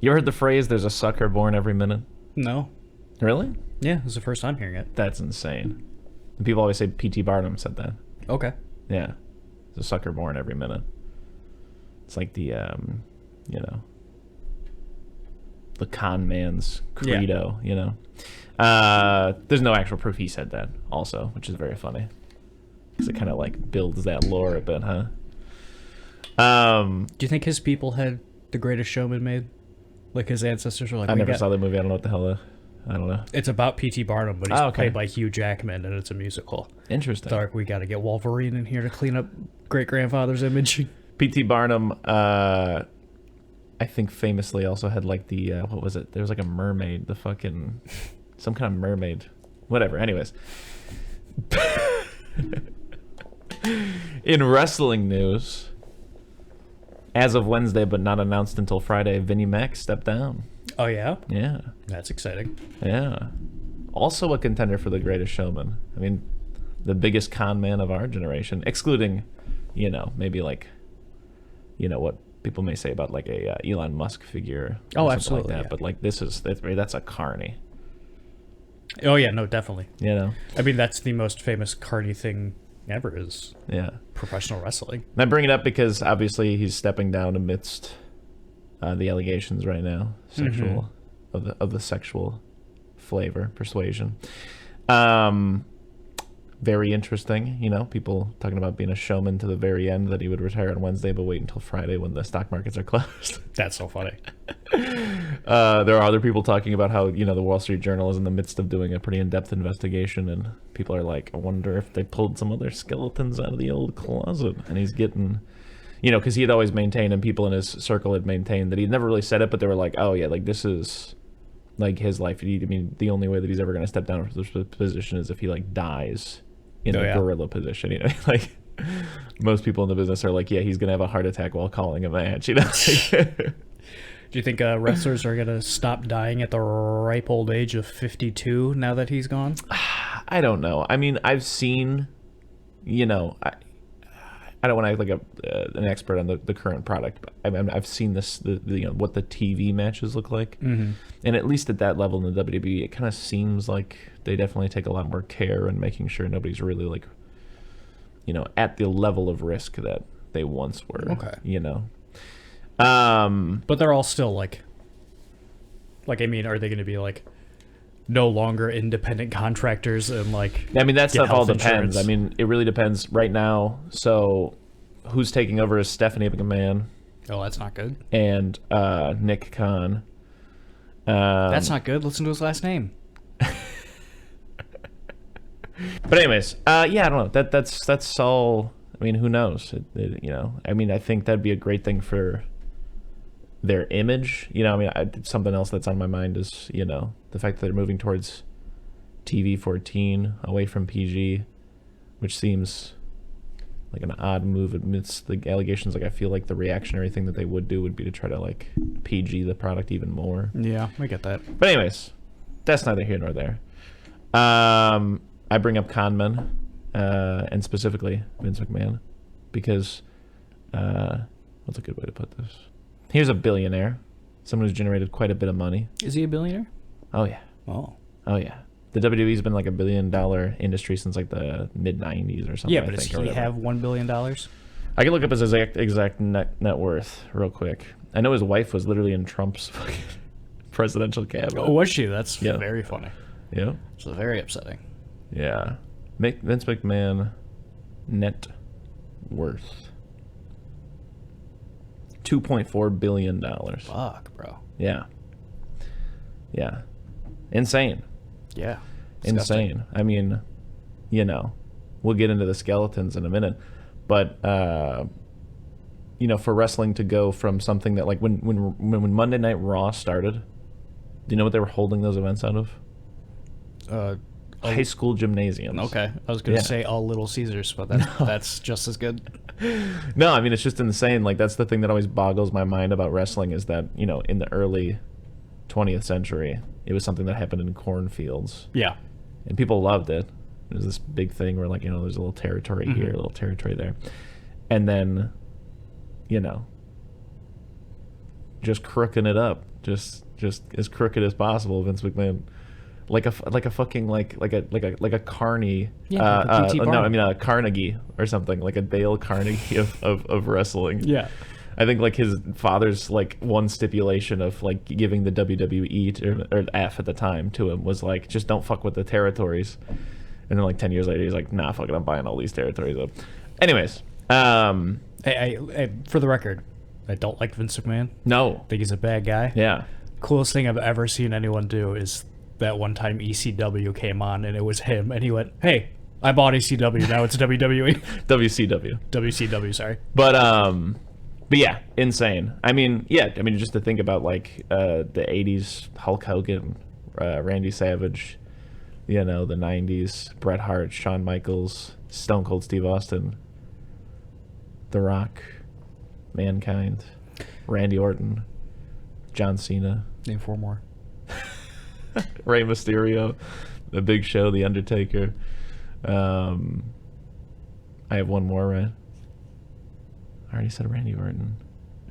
You ever heard the phrase, there's a sucker born every minute? No. Really? Yeah, this is the first time hearing it. That's insane. And people always say P.T. Barnum said that. Okay. Yeah. There's a sucker born every minute. It's like the, the con man's credo, There's no actual proof he said that also, which is very funny. Because it kind of like builds that lore a bit, huh? Do you think his people had The Greatest Showman made? Like his ancestors were like... I never saw that movie. I don't know what the hell... I don't know. It's about P.T. Barnum, but he's played by Hugh Jackman, and it's a musical. Interesting. So we got to get Wolverine in here to clean up great-grandfather's image. P.T. Barnum, I think famously also had like the... what was it? There was like a mermaid. The fucking... Some kind of mermaid. Whatever. Anyways. In wrestling news, as of Wednesday, but not announced until Friday, Vinnie Mac stepped down. Oh, yeah? Yeah. That's exciting. Yeah. Also a contender for the Greatest Showman. I mean, the biggest con man of our generation, excluding, maybe like, what people may say about like a Elon Musk figure. Oh, something absolutely. like that. Yeah. But like that's a carny. Oh, yeah, no, definitely. I mean, that's the most famous carny thing ever is professional wrestling. And I bring it up because obviously he's stepping down amidst the allegations right now, sexual of the sexual flavor persuasion. Very interesting, people talking about being a showman to the very end, that he would retire on Wednesday but wait until Friday when the stock markets are closed. That's so funny. There are other people talking about how, the Wall Street Journal is in the midst of doing a pretty in-depth investigation, and people are like, I wonder if they pulled some other skeletons out of the old closet. And he's getting, because he had always maintained, and people in his circle had maintained, that he'd never really said it, but they were like, oh yeah, like this is like his life. I mean, the only way that he's ever going to step down from this position is if he like dies in a gorilla position. Like most people in the business are like, yeah, he's going to have a heart attack while calling a match. Do you think wrestlers are going to stop dying at the ripe old age of 52 now that he's gone? I don't know. I mean, I've seen, I don't want to act like an expert on the current product, but I've seen this, what the TV matches look like. Mm-hmm. And at least at that level in the WWE, it kind of seems like they definitely take a lot more care in making sure nobody's really like, at the level of risk that they once were. Okay. But they're all still like, I mean, are they going to be like no longer independent contractors and like... I mean, that stuff all insurance? depends. I mean, it really depends right now. So who's taking over is Stephanie McMahon. Oh, that's not good. And Nick Khan. That's not good. Listen to his last name. But anyways, I don't know. That's all. I mean, who knows? I mean, I think that'd be a great thing for their image. I mean, something else that's on my mind is, the fact that they're moving towards TV 14 away from PG, which seems like an odd move amidst the allegations. Like, I feel like the reactionary thing that they would do would be to try to like PG the product even more. Yeah, I get that. But anyways, that's neither here nor there. I bring up con men, and specifically Vince McMahon, because what's a good way to put this? Here's a billionaire, someone who's generated quite a bit of money. Is he a billionaire? Oh yeah. Oh Yeah. The WWE's been like $1 billion industry since like the mid '90s or something. Yeah, but does he have $1 billion? I can look up his exact net worth real quick. I know his wife was literally in Trump's fucking presidential cabinet. Oh, was she? That's very funny. Yeah. It's very upsetting. Yeah. Vince McMahon net worth $2.4 billion. Fuck, bro. Yeah. Insane. Yeah. Insane. I mean, we'll get into the skeletons in a minute, but for wrestling to go from something that like when Monday Night Raw started, do you know what they were holding those events out of? High school gymnasiums. Okay. I was going to say all Little Caesars, but that's just as good. No, I mean, it's just insane. Like, that's the thing that always boggles my mind about wrestling is that, in the early 20th century, it was something that happened in cornfields. Yeah. And people loved it. It was this big thing where, like, there's a little territory here, a little territory there. And then, just crooking it up, just as crooked as possible. Vince McMahon, like a fucking like a Carney, a Carnegie or something, like a Dale Carnegie of wrestling. Yeah. I think like his father's like one stipulation of like giving the WWE or F at the time to him was like, just don't fuck with the territories. And then like 10 years later, he's like, nah, fuck it, I'm buying all these territories up. Anyways, Hey, for the record, I don't like Vince McMahon. no, I think he's a bad guy. yeah, Coolest thing I've ever seen anyone do is that one time ECW came on and it was him and he went, "Hey, I bought ECW, now it's WWE." WCW, WCW, sorry. But yeah, insane. I mean, just to think about like the '80s Hulk Hogan, Randy Savage, the '90s Bret Hart, Shawn Michaels, Stone Cold Steve Austin, The Rock, Mankind, Randy Orton, John Cena, Name 4 more. Rey Mysterio, The Big Show, The Undertaker. I have one more, right? I already said Randy Orton.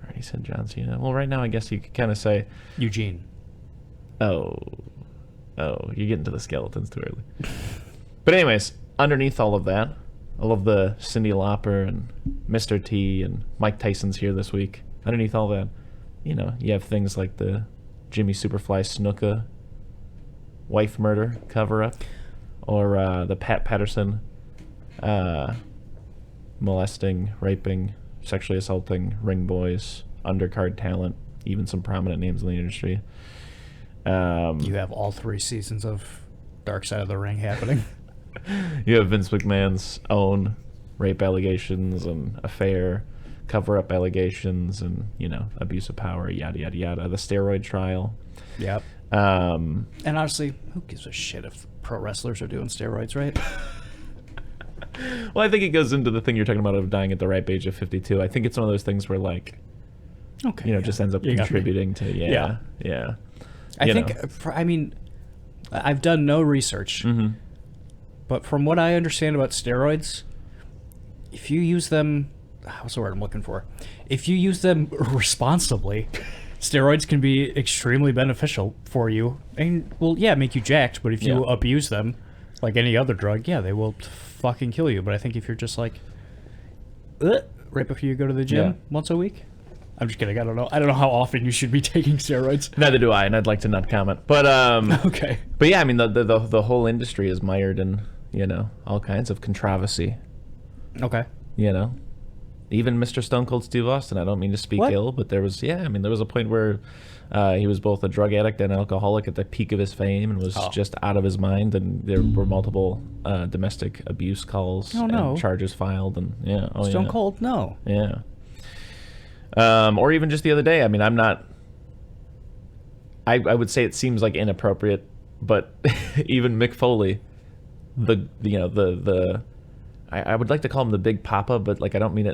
I already said John Cena. Well, right now I guess you could kind of say Eugene. Oh, you're getting to the skeletons too early. But anyways, underneath all of that, all of the Cyndi Lauper and Mr. T and Mike Tyson's here this week. Underneath all that, you have things like the Jimmy Superfly Snuka wife murder cover-up, or the Pat Patterson molesting, raping, sexually assaulting ring boys, undercard talent, even some prominent names in the industry. You have all 3 seasons of Dark Side of the Ring happening. You have Vince McMahon's own rape allegations and affair, cover-up allegations, and abuse of power, yada yada yada. The steroid trial. Yep. And honestly, who gives a shit if pro wrestlers are doing steroids, right? Well, I think it goes into the thing you're talking about of dying at the ripe age of 52. I think it's one of those things where like, Okay. just ends up contributing to yeah. I think. I mean, I've done no research, but from what I understand about steroids, if you use them, what's the word I'm looking for? If you use them responsibly, steroids can be extremely beneficial for you. And make you jacked. But if you abuse them, like any other drug, they will fucking kill you. But I think if you're just like, right before you go to the gym once a week. I'm just kidding. I don't know how often you should be taking steroids. Neither do I, and I'd like to not comment. But okay. But yeah, I mean the whole industry is mired in all kinds of controversy. Okay. Even Mr. Stone Cold Steve Austin. I don't mean to speak ill, but there was a point where he was both a drug addict and an alcoholic at the peak of his fame and was just out of his mind, and there were multiple domestic abuse calls and charges filed, and Stone Cold, no. Yeah. Or even just the other day. I mean, I would say it seems like inappropriate, but even Mick Foley, I would like to call him the Big Papa, but like I don't mean it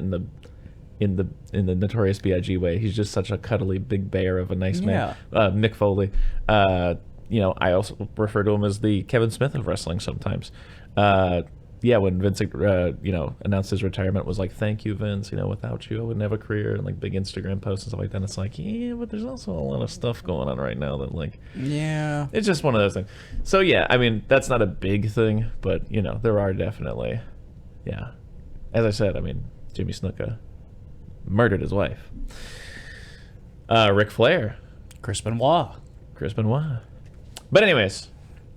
in the Notorious B.I.G. way. He's just such a cuddly big bear of a nice man. Mick Foley. I also refer to him as the Kevin Smith of wrestling sometimes. When Vince, announced his retirement, was like, "Thank you, Vince. Without you, I wouldn't have a career." And like big Instagram posts and stuff like that. And it's like, but there's also a lot of stuff going on right now that like, it's just one of those things. So yeah, I mean, that's not a big thing, but there are definitely, as I said, I mean, Jimmy Snuka murdered his wife. Ric Flair, Chris Benoit. But anyways,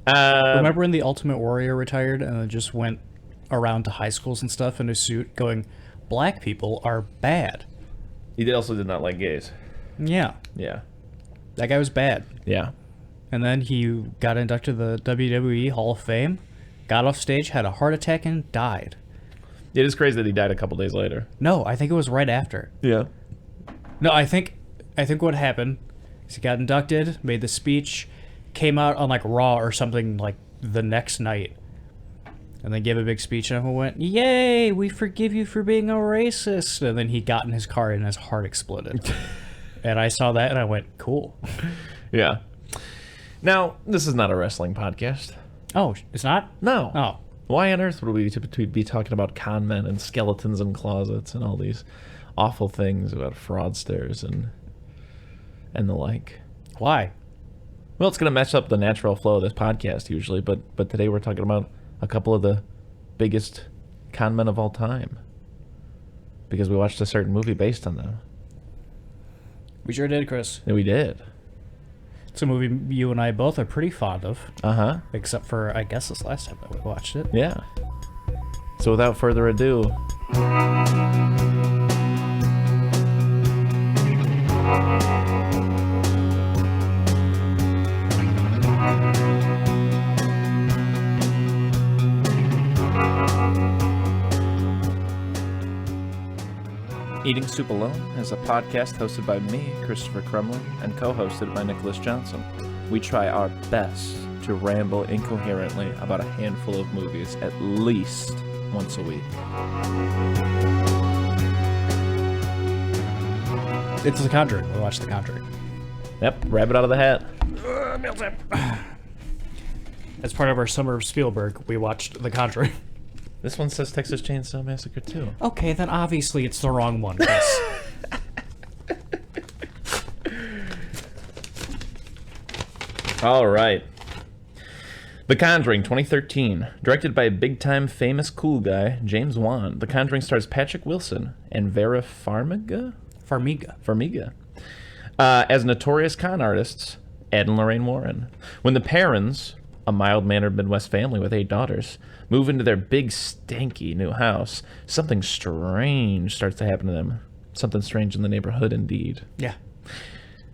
remember when the Ultimate Warrior retired and then just went around to high schools and stuff in a suit going, "Black people are bad"? He also did not like gays. Yeah. That guy was bad. Yeah. And then he got inducted to the WWE Hall of Fame, got off stage, had a heart attack, and died. It is crazy that he died a couple days later. No, I think it was right after. Yeah. No, I think what happened is he got inducted, made the speech, came out on like Raw or something like the next night, and then gave a big speech, and everyone went, "Yay, we forgive you for being a racist." And then he got in his car and his heart exploded. And I saw that and I went, cool. Yeah. Now, this is not a wrestling podcast. Oh, it's not? No. Oh. Why on earth would we be talking about con men and skeletons in closets and all these awful things about fraudsters and and the like. Why? Well, it's going to mess up the natural flow of this podcast usually, but today we're talking about a couple of the biggest con men of all time because we watched a certain movie based on them. We sure did, Chris. Yeah, we did. It's a movie you and I both are pretty fond of. Uh-huh. Except for, I guess, this last time that we watched it. Yeah. So without further ado... Eating Soup Alone is a podcast hosted by me, Christopher Crumley, and co-hosted by Nicholas Johnson. We try our best to ramble incoherently about a handful of movies at least once a week. It's The CONjuring. We watched The CONjuring. Yep, rabbit out of the hat. As part of our summer of Spielberg, we watched The CONjuring. This one says Texas Chainsaw Massacre 2. Okay, then obviously it's the wrong one, Chris. All right. The CONjuring 2013, directed by big-time famous cool guy James Wan. The CONjuring stars Patrick Wilson and Vera Farmiga as notorious con artists Ed and Lorraine Warren. When the Perrins, a mild-mannered Midwest family with 8 daughters, move into their big, stanky new house, something strange starts to happen to them. Something strange in the neighborhood, indeed. Yeah.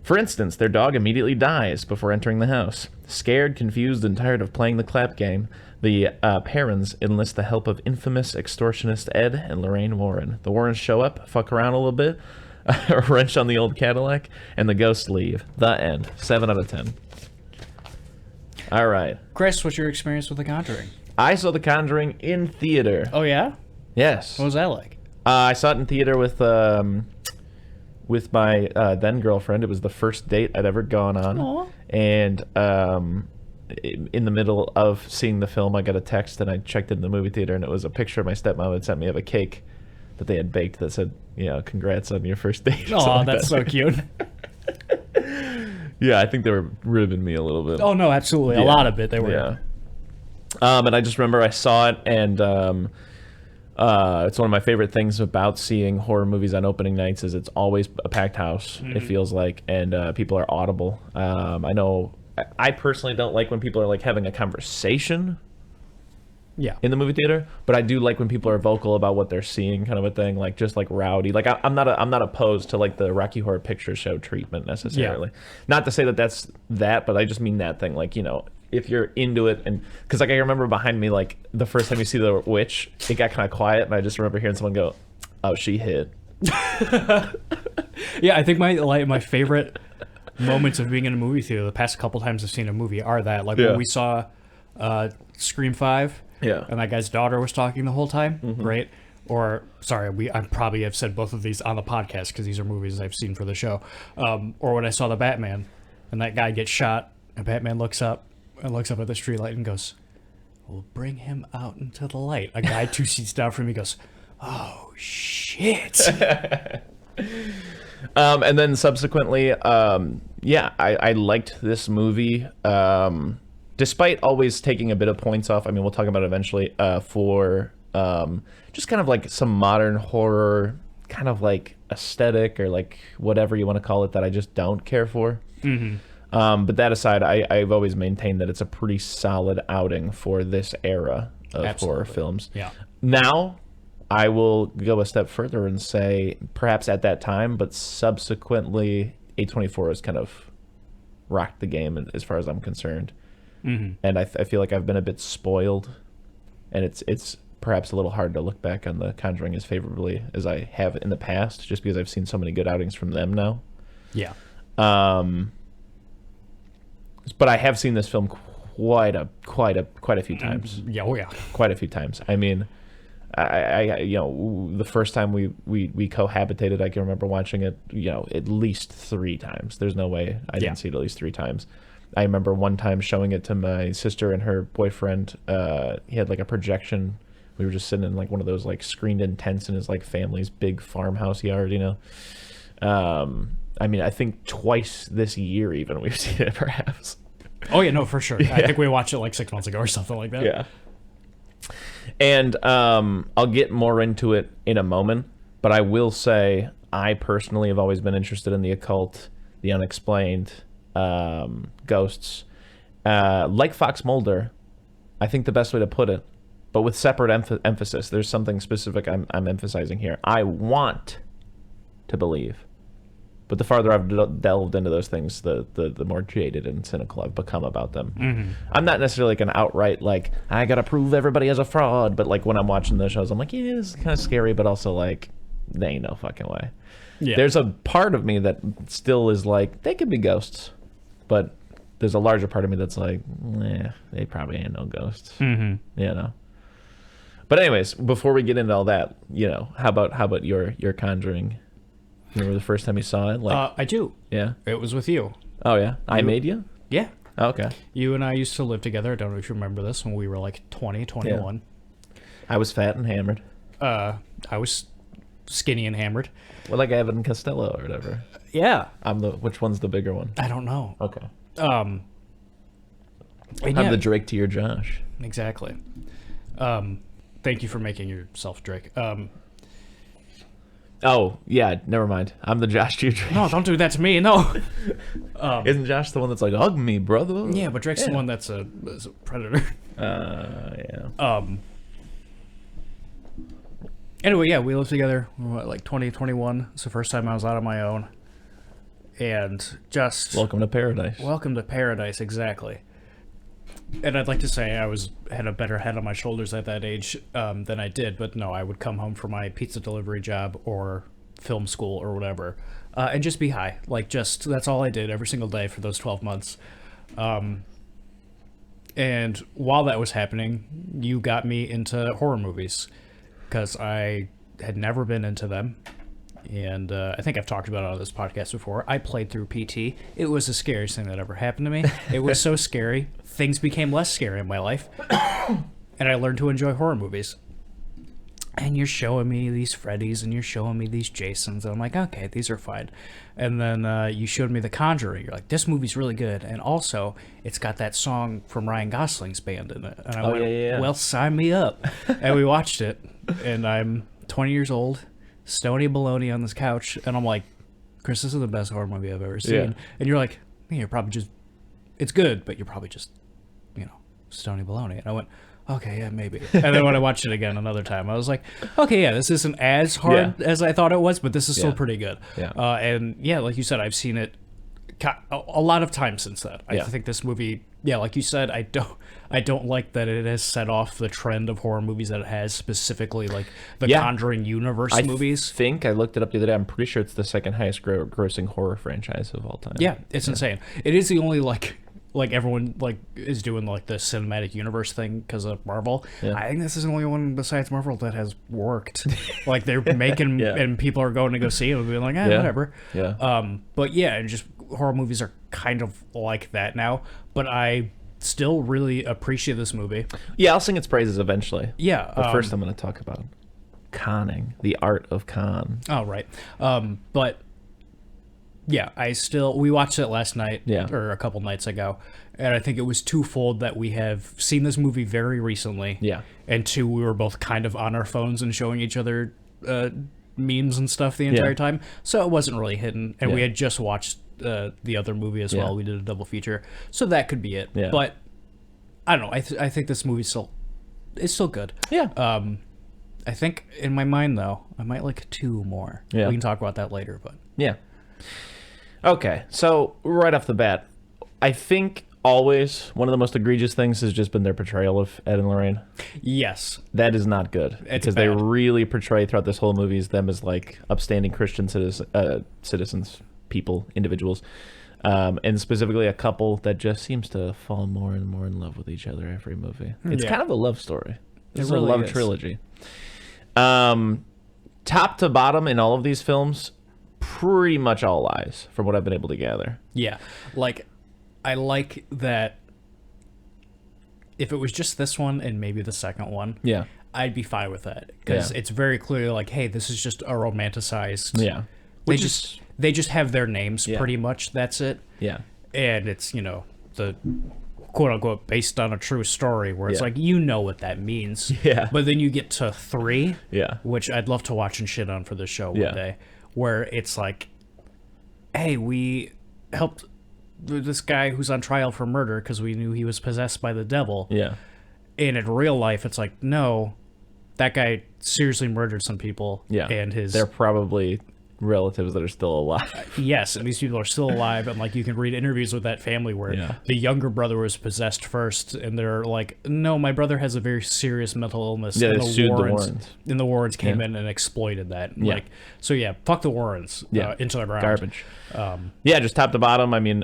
For instance, their dog immediately dies before entering the house. Scared, confused, and tired of playing the clap game, the Perrins enlist the help of infamous extortionist Ed and Lorraine Warren. The Warrens show up, fuck around a little bit, wrench on the old Cadillac, and the ghosts leave. The end. 7 out of 10. All right. Chris, what's your experience with The CONjuring? I saw The CONjuring in theater. Oh, yeah? Yes. What was that like? I saw it in theater with my then girlfriend. It was the first date I'd ever gone on. Aww. And in the middle of seeing the film, I got a text, and I checked in the movie theater, and it was a picture my stepmom had sent me of a cake that they had baked that said, congrats on your first date. Oh, that's so cute. Yeah, I think they were ribbing me a little bit. Oh, no, absolutely. Yeah. A lot of it, they were. Yeah. And I just remember I saw it, and it's one of my favorite things about seeing horror movies on opening nights is it's always a packed house, it feels like, and people are audible. I know I personally don't like when people are like having a conversation in the movie theater, but I do like when people are vocal about what they're seeing, kind of a thing, like just like rowdy. Like I'm not opposed to like the Rocky Horror Picture Show treatment necessarily. Yeah. Not to say that that's that, but I just mean that thing, like, if you're into it, and because like I remember behind me, like the first time you see the witch, it got kind of quiet, and I just remember hearing someone go, "Oh, she hit." Yeah, I think my favorite moments of being in a movie theater, the past couple times I've seen a movie, are that when we saw Scream 5, and that guy's daughter was talking the whole time, right? Or sorry, I probably have said both of these on the podcast because these are movies I've seen for the show. Or when I saw the Batman, and that guy gets shot, and Batman looks up at the street light and goes, "We'll bring him out into the light." A guy 2 seats down from me goes, "Oh shit!" And then subsequently, I liked this movie, despite always taking a bit of points off. I mean, we'll talk about it eventually. For just kind of like some modern horror, kind of like aesthetic or like whatever you want to call it, that I just don't care for. But that aside, I've always maintained that it's a pretty solid outing for this era of horror films. Yeah. Now, I will go a step further and say, perhaps at that time, but subsequently, A24 has kind of rocked the game as far as I'm concerned. And I feel like I've been a bit spoiled, and it's perhaps a little hard to look back on The CONjuring as favorably as I have in the past, just because I've seen so many good outings from them now. Yeah. But I have seen this film quite a few times. Yeah, oh yeah. Quite a few times. I mean, I the first time we cohabitated, I can remember watching it, at least 3 times. There's no way I didn't see it at least 3 times. I remember one time showing it to my sister and her boyfriend. He had like a projection. We were just sitting in like one of those like screened in tents in his like family's big farmhouse yard, I mean, I think twice this year even we've seen it, perhaps. Oh, yeah, no, for sure. Yeah. I think we watched it like 6 months ago or something like that. Yeah. And I'll get more into it in a moment, but I will say I personally have always been interested in the occult, the unexplained, ghosts. Like Fox Mulder, I think the best way to put it, but with separate emphasis. There's something specific I'm emphasizing here. I want to believe, but the farther I've delved into those things, the more jaded and cynical I've become about them. Mm-hmm. I'm not necessarily like an outright, like, I gotta prove everybody as a fraud, but like when I'm watching those shows, I'm like, yeah, this is kind of scary, but also like, they ain't no fucking way. Yeah. There's a part of me that still is like, they could be ghosts, but there's a larger part of me that's like, they probably ain't no ghosts. Mm-hmm. You know? But anyways, before we get into all that, you know, how about your CONjuring? You remember the first time you saw it? Like, I do. Yeah? It was with you. Oh, yeah? I made you? Yeah. Oh, okay. You and I used to live together. I don't know if you remember this, when we were like 20, 21. Yeah. I was fat and hammered. I was skinny and hammered. Well, like Abbott and Costello or whatever. Yeah. Which one's the bigger one? I don't know. Okay. I'm the Drake to your Josh. Exactly. Thank you for making yourself Drake. Oh, yeah, never mind. I'm the Josh to your Drake. No, don't do that to me, no. Isn't Josh the one that's like, hug me, brother? Yeah, but Drake's the one that's a predator. Yeah. Anyway, yeah, we lived together, like 2021. It's the first time I was out on my own. And just... Welcome to paradise. Welcome to paradise, exactly. And I'd like to say I had a better head on my shoulders at that age than I did, but no, I would come home from my pizza delivery job or film school or whatever, and just be high. Like, that's all I did every single day for those 12 months. And while that was happening, you got me into horror movies, because I had never been into them. And I think I've talked about it on this podcast before. I played through PT. It was the scariest thing that ever happened to me. It was so scary. Things became less scary in my life. And I learned to enjoy horror movies. And you're showing me these Freddys and you're showing me these Jasons. And I'm like, okay, these are fine. And then you showed me The CONjuring. You're like, this movie's really good. And also, it's got that song from Ryan Gosling's band in it. And I went, well, sign me up. And we watched it. And I'm 20 years old. Stony baloney on this couch, and I'm like, Chris, this is the best horror movie I've ever seen. Yeah. And you're like, you're probably just, it's good, but you're probably just, stony baloney. And I went, okay, yeah, maybe. And then when I watched it again another time, I was like, okay, yeah, this isn't as hard as I thought it was, but this is still pretty good. Yeah. And yeah, like you said, I've seen it a lot of times since that. I think this movie, like you said, I don't like that it has set off the trend of horror movies that it has, specifically like the CONjuring universe movies. I think I looked it up the other day. I'm pretty sure it's the second highest grossing horror franchise of all time. Yeah, it's insane. It is the only like everyone is doing like the cinematic universe thing because of Marvel. Yeah. I think this is the only one besides Marvel that has worked. Like they're making and people are going to go see it and being like, whatever. Yeah. But yeah, and just horror movies are kind of like that now. But I still really appreciate this movie. Yeah, I'll sing its praises eventually. Yeah. But first I'm going to talk about conning, the art of con. Oh, right. But yeah, we watched it last night or a couple nights ago, and I think it was twofold that we have seen this movie very recently. Yeah. And two, we were both kind of on our phones and showing each other memes and stuff the entire time, so it wasn't really hidden. And we had just watched the other movie as well. We did a double feature, so that could be it. Yeah. But I don't know. I think this movie it's still good. Yeah. I think in my mind though, I might like 2 more. Yeah. We can talk about that later, but yeah. Okay, so right off the bat, I think always one of the most egregious things has just been their portrayal of Ed and Lorraine. Yes. That is not good. Because they really portray throughout this whole movie them as like upstanding Christian citizens, people, individuals, and specifically a couple that just seems to fall more and more in love with each other every movie. It's kind of a love story. It's really a love trilogy. Top to bottom in all of these films, pretty much all lies from what I've been able to gather. Yeah. Like, I like that if it was just this one and maybe the second one, I'd be fine with that. Because it's very clearly like, hey, this is just a romanticized... Yeah. they just have their names pretty much. That's it. Yeah. And it's, the quote unquote based on a true story where it's like, what that means. Yeah. But then you get to 3, which I'd love to watch and shit on for this show one day, where it's like, hey, we helped this guy who's on trial for murder because we knew he was possessed by the devil. Yeah. And in real life, it's like, no, that guy seriously murdered some people. Yeah. And they're probably relatives that are still alive. Yes, and these people are still alive, and like you can read interviews with that family where the younger brother was possessed first, and they're like, "No, my brother has a very serious mental illness." Yeah, and they sued the Warrens. And the Warrens came in and exploited that. And fuck the Warrens. Into the ground. Garbage. Just top to bottom. I mean,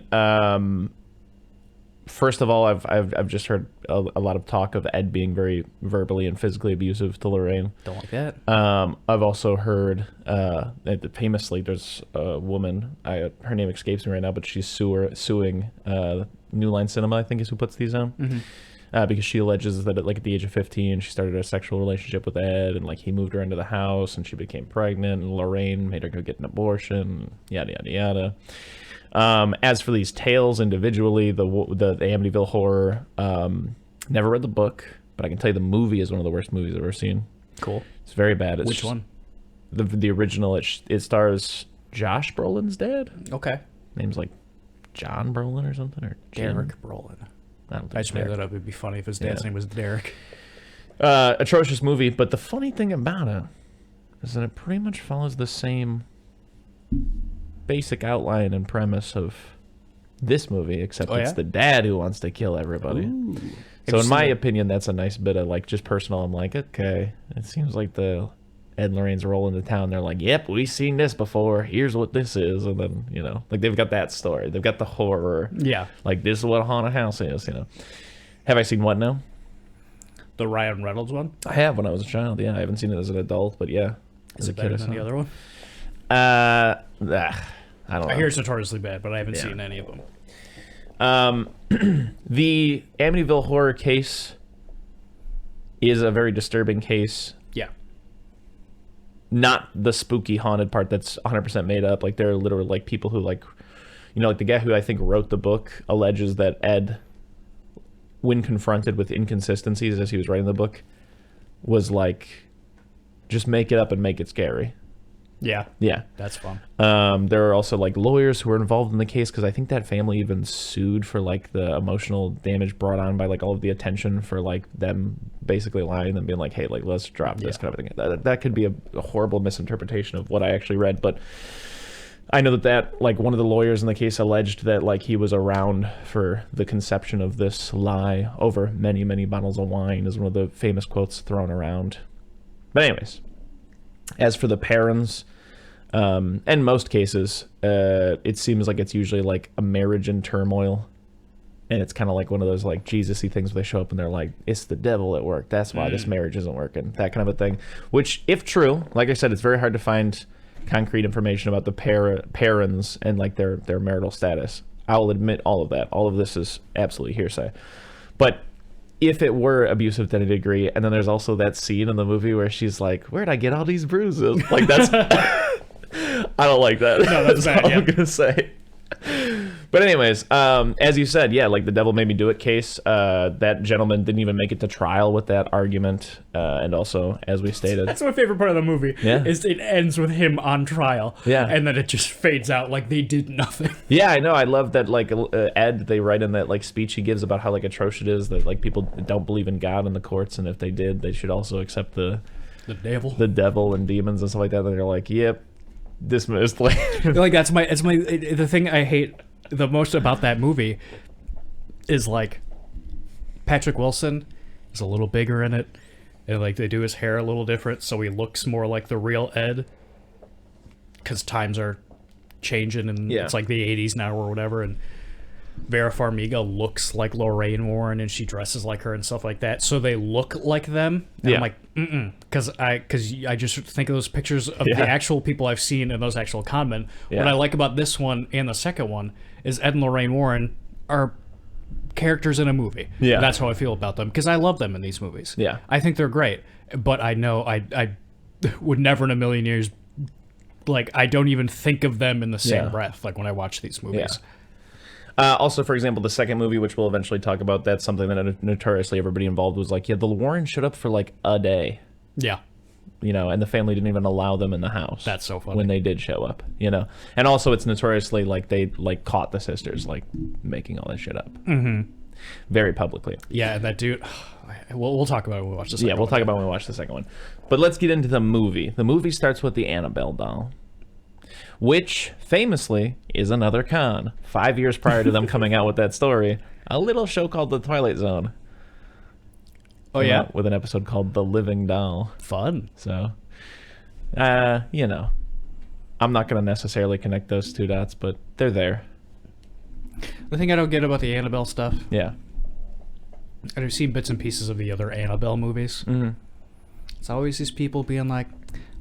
first of all, I've just heard a lot of talk of Ed being very verbally and physically abusive to Lorraine. Don't like that. I've also heard that famously there's a woman, her name escapes me right now, but she's suing New Line Cinema, I think is who puts these on. Mm-hmm. Because she alleges that at the age of 15 she started a sexual relationship with Ed, and he moved her into the house and she became pregnant, and Lorraine made her go get an abortion, yada yada yada. As for these tales individually, the Amityville Horror, never read the book, but I can tell you the movie is one of the worst movies I've ever seen. Cool. It's very bad. Which one? The original. It stars Josh Brolin's dad. Okay. Name's John Brolin or something, or Derek Brolin. I don't think I just made that up. It'd be funny if his dad's name was Derek. Atrocious movie, but the funny thing about it is that it pretty much follows the same basic outline and premise of this movie, except it's the dad who wants to kill everybody. Ooh. So in my opinion, that's a nice bit of just personal. I'm like, okay, it seems like the Ed and Lorraine's roll into town. They're like, yep, we've seen this before. Here's what this is. And then, they've got that story. They've got the horror. Yeah. This is what a haunted house is, Have I seen what now? The Ryan Reynolds one? I have when I was a child, yeah. I haven't seen it as an adult, but yeah. Is it better than the other one? I don't know. I hear it's notoriously bad, but I haven't seen any of them. The Amityville Horror case is a very disturbing case. Yeah. Not the spooky haunted part that's 100% made up. There are literally people who the guy who I think wrote the book alleges that Ed, when confronted with inconsistencies as he was writing the book, was just make it up and make it scary. Yeah. Yeah. That's fun. There are also lawyers who were involved in the case, because I think that family even sued for the emotional damage brought on by all of the attention for them basically lying and being hey, let's drop this kind of thing. That could be a horrible misinterpretation of what I actually read, but I know that one of the lawyers in the case alleged that he was around for the conception of this lie over many, many bottles of wine, is one of the famous quotes thrown around. But anyways, as for the parents, in most cases, it seems like it's usually a marriage in turmoil, and it's kind of one of those Jesus-y things where they show up and they're like, it's the devil at work, that's why this marriage isn't working, that kind of a thing. Which, if true, like I said, it's very hard to find concrete information about the parents and their marital status. I'll admit all of that. All of this is absolutely hearsay. But if it were abusive to any degree, and then there's also that scene in the movie where she's like, where'd I get all these bruises? That's I don't like that. No, that's bad, all I'm gonna say. But anyways, as you said, the devil made me do it case, that gentleman didn't even make it to trial with that argument, and also, as we stated, that's my favorite part of the movie. Yeah. Is it ends with him on trial. Yeah. And then it just fades out they did nothing. Yeah, I know. I love that Ed, they write in that speech he gives about how atrocious it is that people don't believe in God in the courts, and if they did, they should also accept the devil and demons and stuff like that. And they're like, yep, dismissed. That's the thing I hate the most about that movie is Patrick Wilson is a little bigger in it, and they do his hair a little different so he looks more like the real Ed, because times are changing and it's the 80s now or whatever, and Vera Farmiga looks like Lorraine Warren and she dresses like her and stuff like that, so they look like them. And I'm like, because I just think of those pictures of the actual people I've seen and those actual conmen. What I like about this one and the second one is Ed and Lorraine Warren are characters in a movie. Yeah, that's how I feel about them, because I love them in these movies. Yeah, I think they're great, but I know I would never in a million years like I don't even think of them in the same breath. Like when I watch these movies. Also, for example, the second movie, which we'll eventually talk about, that's something that notoriously everybody involved was like, the Warrens showed up for like a day. Yeah. And the family didn't even allow them in the house. That's so funny. When they did show up, And also, it's notoriously like they like caught the sisters like making all that shit up. Mm-hmm. Very publicly. Yeah, that dude. We'll talk about it when we watch the second one. Yeah, we'll talk about it when we watch the second one. But let's get into the movie. The movie starts with the Annabelle doll, which famously is another con. 5 years prior to them coming out with that story, a little show called The Twilight Zone. Oh, yeah? With an episode called The Living Doll. Fun. So, I'm not going to necessarily connect those two dots, but they're there. The thing I don't get about the Annabelle stuff, yeah, and I've seen bits and pieces of the other Annabelle movies, it's always these people being like,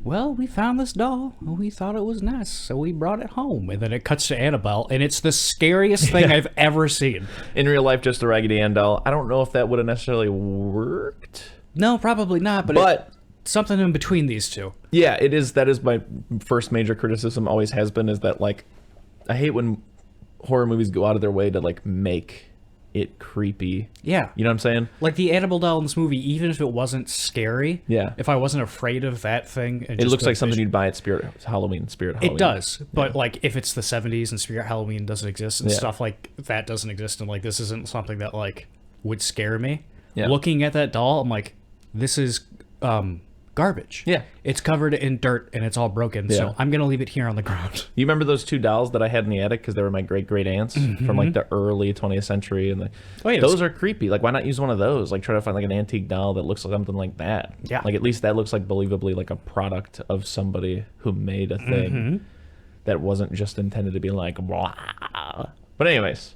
well, we found this doll, and we thought it was nice, so we brought it home. And then it cuts to Annabelle, and it's the scariest thing I've ever seen. In real life, just a Raggedy Ann doll. I don't know if that would have necessarily worked. No, probably not, but something in between these two. Yeah, it is. That is my first major criticism, always has been, is that, like, I hate when horror movies go out of their way to, like, make it creepy. Yeah. You know what I'm saying? Like the Annabelle doll in this movie, even if it wasn't scary, if I wasn't afraid of that thing, it looks like something you'd buy at Halloween. It does, but like if it's the 70s and Spirit Halloween doesn't exist and stuff like that doesn't exist, and like this isn't something that like would scare me. Yeah. Looking at that doll, I'm like, this is garbage. Yeah. It's covered in dirt and it's all broken, so I'm gonna leave it here on the ground. You remember those two dolls that I had in the attic because they were my great aunts from like the early 20th century, and those are creepy. Like, why not use one of those? Like, try to find like an antique doll that looks like something like that. Yeah. Like, at least that looks like believably like a product of somebody who made a thing that wasn't just intended to be like blah. But anyways,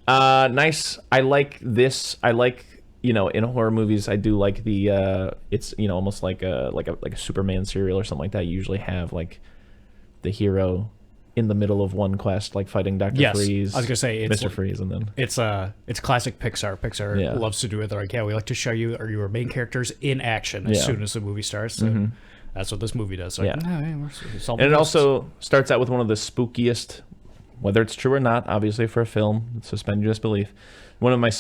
nice. I like this. I like, in horror movies, I do like the it's almost like a Superman serial or something like that. You usually have like the hero in the middle of one quest, like fighting Dr. Freeze. I was gonna say it's Mr. Freeze, and then it's classic Pixar. Pixar loves to do it. They're like, we like to show you your main characters in action as soon as the movie starts. So that's what this movie does. So and it also starts out with one of the spookiest, whether it's true or not, obviously for a film, suspend your disbelief. One of my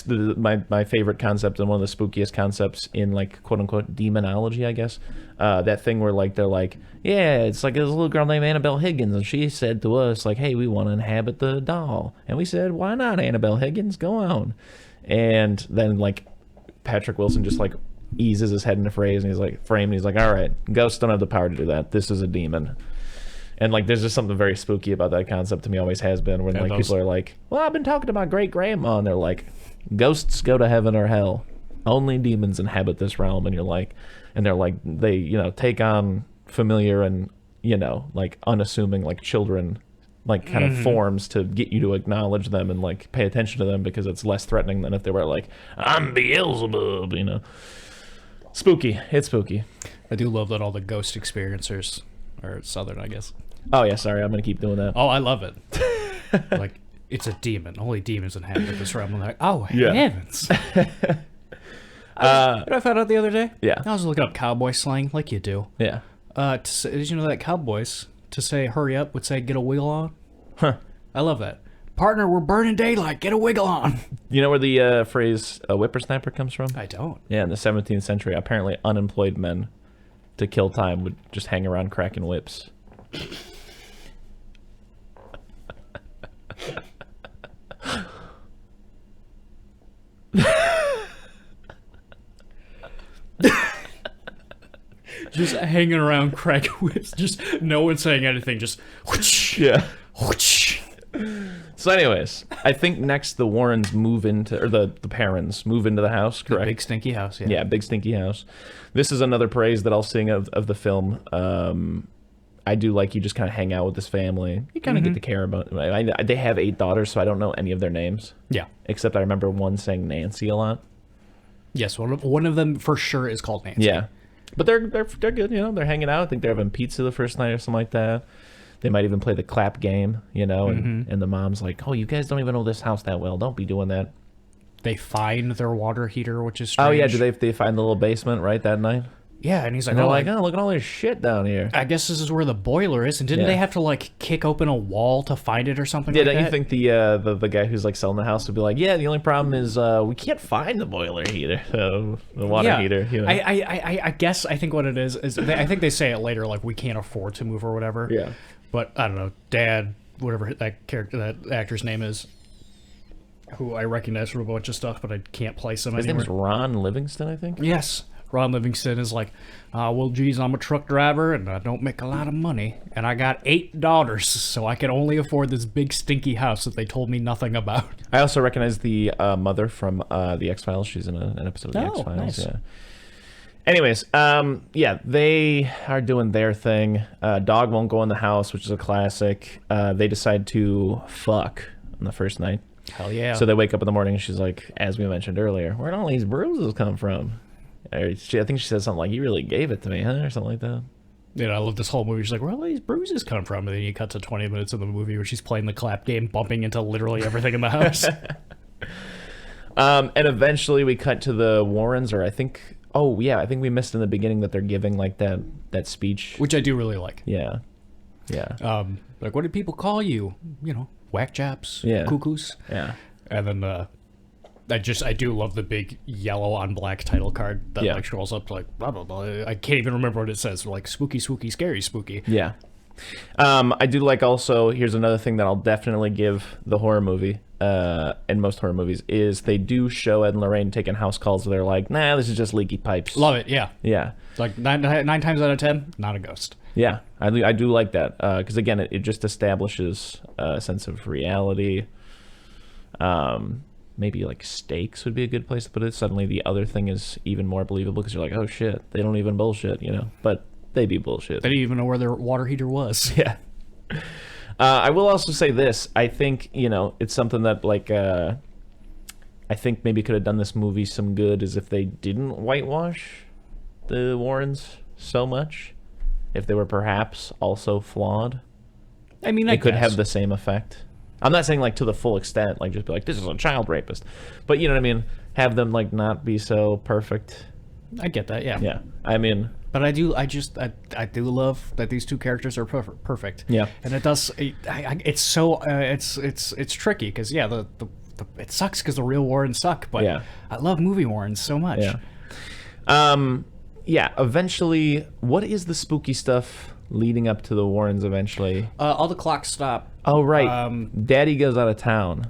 favorite concepts and one of the spookiest concepts in like quote unquote demonology, I guess. That thing where like they're like, it's like this little girl named Annabelle Higgins, and she said to us like, hey, we want to inhabit the doll, and we said, why not, Annabelle Higgins, go on. And then like Patrick Wilson just like eases his head in a phrase, and he's like, all right, ghosts don't have the power to do that. This is a demon. And, like, there's just something very spooky about that concept to me, always has been, when, like, people are like, well, I've been talking to my great-grandma, and they're like, ghosts go to heaven or hell. Only demons inhabit this realm, and they're like, they, take on familiar and, like, unassuming, like, children, like, kind of forms to get you to acknowledge them and, like, pay attention to them because it's less threatening than if they were like, I'm Beelzebub, Spooky. It's spooky. I do love that all the ghost experiencers are Southern, I guess. Oh, yeah, sorry. I'm going to keep doing that. Oh, I love it. Like, it's a demon. Only demons inhabit this realm. I'm like, oh, heavens. You know what I found out the other day? Yeah. I was looking up cowboy slang, like you do. Yeah. Did you know that cowboys, to say hurry up, would say get a wiggle on? Huh. I love that. Partner, we're burning daylight. Get a wiggle on. You know where the phrase whippersnapper comes from? I don't. Yeah, in the 17th century, apparently unemployed men, to kill time, would just hang around cracking whips. Just hanging around cracking whips, just no one saying anything, just whoosh, yeah. Whoosh. So anyways, I think next the Warrens move into, or the parents move into the house, correct? The big stinky house, yeah. Yeah, big stinky house. This is another praise that I'll sing of the film. I do like you just kind of hang out with this family. You kind of get to care about they have 8 daughters, so I don't know any of their names. Yeah. Except I remember one saying Nancy a lot. Yes, one of them for sure is called Nancy. Yeah. But they're good, they're hanging out. I think they're having pizza the first night or something like that. They might even play the clap game, and the mom's like, oh, you guys don't even know this house that well. Don't be doing that. They find their water heater, which is strange. Oh, yeah, do they find the little basement, right, that night? Yeah, and he's like, And they're like, oh, look at all this shit down here. I guess this is where the boiler is. And didn't they have to, like, kick open a wall to find it or something like that? Yeah, don't you think the guy who's, like, selling the house would be like, yeah, the only problem is we can't find the boiler heater, the water heater. You know? I guess I think what it is I think they say it later, like, we can't afford to move or whatever. Yeah. But, I don't know, Dad, whatever that actor's name is, who I recognize from a bunch of stuff, but I can't place him anymore. His name is Ron Livingston, I think? Yes. Ron Livingston is like, well, geez, I'm a truck driver, and I don't make a lot of money, and I got 8 daughters, so I can only afford this big, stinky house that they told me nothing about. I also recognize the mother from the X-Files. She's in an episode of the X-Files. Nice. Yeah. Anyways, yeah, they are doing their thing. Dog won't go in the house, which is a classic. They decide to fuck on the first night. Hell yeah. So they wake up in the morning, and she's like, as we mentioned earlier, where'd all these bruises come from? I think she said something like, you really gave it to me, huh? Or something like that. You know, I love this whole movie. She's like, where all these bruises come from? And then you cut to 20 minutes of the movie where she's playing the clap game, bumping into literally everything in the house. And eventually we cut to the Warrens, or I think we missed in the beginning that they're giving, like, that speech. Which I do really like. Yeah. Like, what did people call you? You know, whack chaps, cuckoos. Yeah. And then I do love the big yellow on black title card that like scrolls up to like blah blah blah. I can't even remember what it says. Like spooky, spooky, scary, spooky. Yeah. I do like also, here's another thing that I'll definitely give the horror movie, and most horror movies, is they do show Ed and Lorraine taking house calls where they're like, nah, this is just leaky pipes. Love it, yeah. Yeah. It's like nine times out of 10, not a ghost. Yeah, I do like that, because again, it just establishes a sense of reality. Maybe like stakes would be a good place to put it. Suddenly the other thing is even more believable because you're like, oh shit, they don't even bullshit, you know, but they be bullshit. They didn't even know where their water heater was. Yeah. I will also say this. I think, you know, it's something that, like, I think maybe could have done this movie some good is if they didn't whitewash the Warrens so much. If they were perhaps also flawed. I mean, it could have the same effect. I'm not saying, like, to the full extent, like, just be like, this is a child rapist. But, you know what I mean? Have them, like, not be so perfect. I get that, yeah. Yeah. I mean... But I do love that these two characters are perfect. Yeah. And it does... It's so... It's tricky, because, yeah, it sucks because the real Warrens suck, but yeah. I love movie Warrens so much. Yeah. Yeah, eventually... What is the spooky stuff leading up to the Warrens eventually? All the clocks stop. Oh, right. Daddy goes out of town.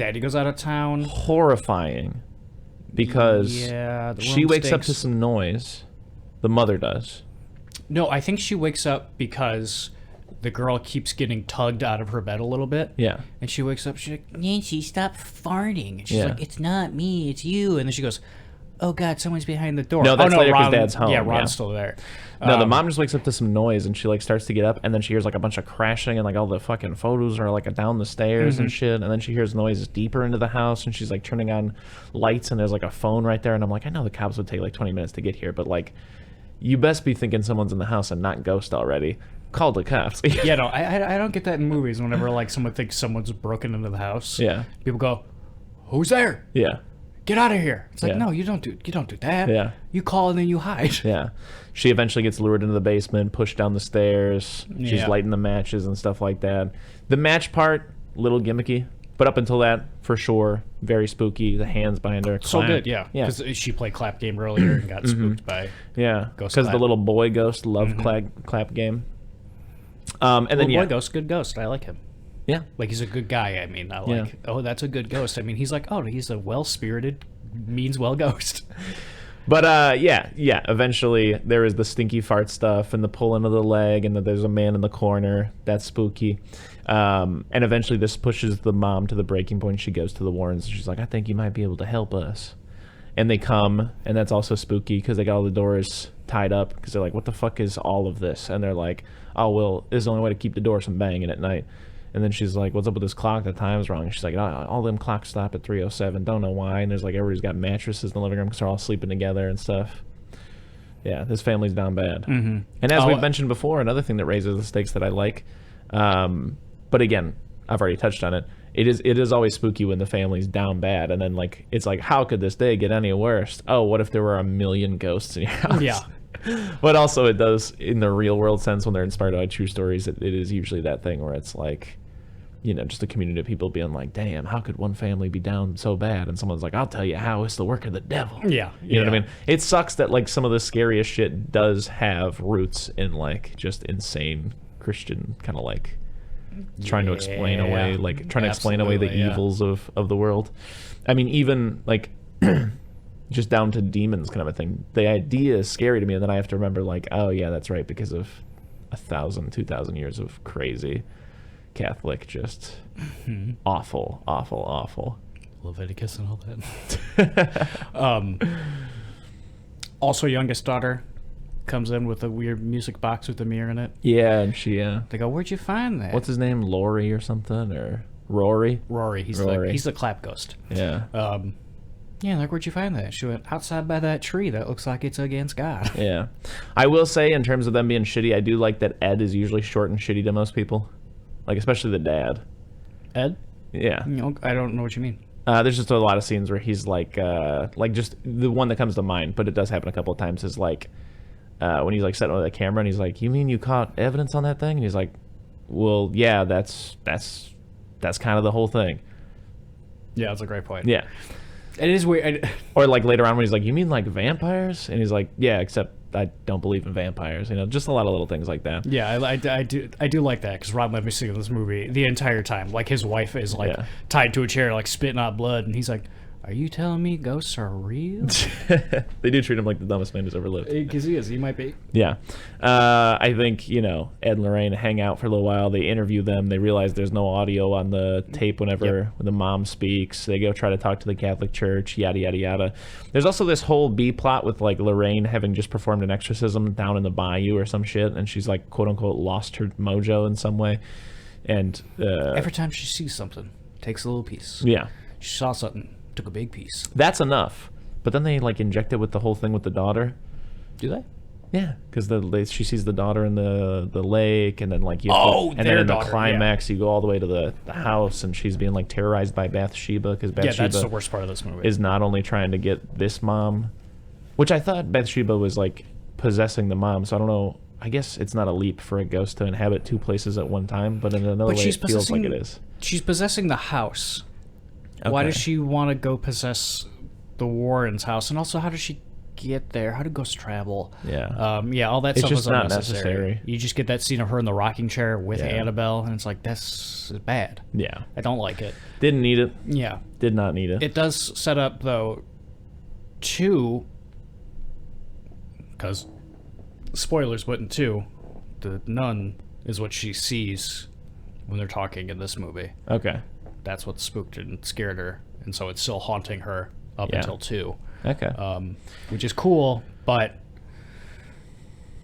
Horrifying. Because she wakes up to some noise. The mother does. No, I think she wakes up because the girl keeps getting tugged out of her bed a little bit. Yeah. And she wakes up, she's like, Nancy, stop farting. And she's like, it's not me, it's you. And then she goes, oh God, someone's behind the door. No, that's later because Dad's home. Yeah, Ron's still there. No, the mom just wakes up to some noise and she like starts to get up and then she hears like a bunch of crashing and like all the fucking photos are like down the stairs and shit. And then she hears noises deeper into the house and she's like turning on lights and there's like a phone right there. And I'm like, I know the cops would take like 20 minutes to get here, but like, you best be thinking someone's in the house and not Ghost already. Call the cops. Yeah, no, I don't get that in movies. Whenever like someone thinks someone's broken into the house, people go, "Who's there? Yeah, get out of here." It's like, no, you don't do that. Yeah, you call and then you hide. Yeah, she eventually gets lured into the basement, pushed down the stairs. She's lighting the matches and stuff like that. The match part, little gimmicky. But up until that, for sure, very spooky. The hands behind her. So good, yeah. Because she played clap game earlier and got spooked by Ghost. Because the little boy ghost loved clap game. And then boy ghost, good ghost. I like him. Yeah, like he's a good guy. I mean, not like oh, that's a good ghost. I mean, he's like, oh, he's a well-spirited, means well ghost. But eventually there is the stinky fart stuff and the pulling of the leg and there's a man in the corner. That's spooky. And eventually this pushes the mom to the breaking point. She goes to the Warrens and she's like, I think you might be able to help us. And they come, and that's also spooky because they got all the doors tied up because they're like, what the fuck is all of this? And they're like, oh, well, this is the only way to keep the doors from banging at night. And then she's like, what's up with this clock? The time's wrong. And she's like, oh, all them clocks stop at 3:07. Don't know why. And there's like, everybody's got mattresses in the living room because they're all sleeping together and stuff. Yeah, this family's down bad. And as we've mentioned before, another thing that raises the stakes that I like, but again, I've already touched on it. It is always spooky when the family's down bad, and then like it's like, how could this day get any worse? Oh, what if there were a million ghosts in your house? Yeah. But also it does, in the real world sense, when they're inspired by true stories, it is usually that thing where it's like, you know, just a community of people being like, damn, how could one family be down so bad? And someone's like, I'll tell you how, it's the work of the devil. Yeah. You know what I mean? It sucks that like some of the scariest shit does have roots in like just insane Christian kind of like trying to explain away, like trying to explain away the evils of the world. I mean, even like just down to demons kind of a thing. The idea is scary to me, and then I have to remember like, oh yeah, that's right, because of 1,000, 2,000 years of crazy Catholic, just awful. Leviticus and all that. Also, youngest daughter comes in with a weird music box with a mirror in it. Yeah, and she they go, "Where'd you find that?" What's his name? Lori or something, or Rory? Rory. He's the clap ghost. Yeah. Yeah, like, where'd you find that? She went, outside by that tree. That looks like it's against God. Yeah. I will say, in terms of them being shitty, I do like that Ed is usually short and shitty to most people. Like, especially the dad. Ed? Yeah. I don't know what you mean. There's just a lot of scenes where he's like just the one that comes to mind, but it does happen a couple of times, is like when he's like setting up the camera and he's like, you mean you caught evidence on that thing? And he's like, well, yeah, that's kind of the whole thing. Yeah, that's a great point. Yeah. It is weird. Or like later on when he's like, you mean like vampires? And he's like, yeah, except I don't believe in vampires. You know, just a lot of little things like that. Yeah, I do like that, because Ron Livingston in this movie the entire time, like, his wife is like tied to a chair, like spitting out blood, and he's like, are you telling me ghosts are real? They do treat him like the dumbest man who's ever lived. Because he might be. Yeah. I think, you know, Ed and Lorraine hang out for a little while. They interview them. They realize there's no audio on the tape when the mom speaks. They go try to talk to the Catholic Church, yada, yada, yada. There's also this whole B plot with, like, Lorraine having just performed an exorcism down in the bayou or some shit, and she's, like, quote-unquote lost her mojo in some way. And every time she sees something, takes a little piece. Yeah. She saw something, took a big piece. That's enough. But then they like inject it with the whole thing with the daughter. Do they? Yeah, because she sees the daughter in the lake, and then like and then in the climax you go all the way to the house, and she's being like terrorized by Bathsheba, because Bathsheba that's the worst part of this movie. Is not only trying to get this mom, which I thought Bathsheba was like possessing the mom, so I don't know. I guess it's not a leap for a ghost to inhabit two places at one time, but in another way it feels like it is. She's possessing the house. Okay. Why does she want to go possess the Warrens' house? And also, how does she get there? How do ghosts travel? Yeah. All that stuff just is not unnecessary. necessary. You just get that scene of her in the rocking chair with Annabelle, and it's like, that's bad. Yeah. I don't like it. Didn't need it. Yeah. Did not need it. It does set up, though, two, because, spoilers, but in two, the nun is what she sees when they're talking in this movie. Okay. That's what spooked and scared her, and so it's still haunting her up until 2. Okay. Which is cool, but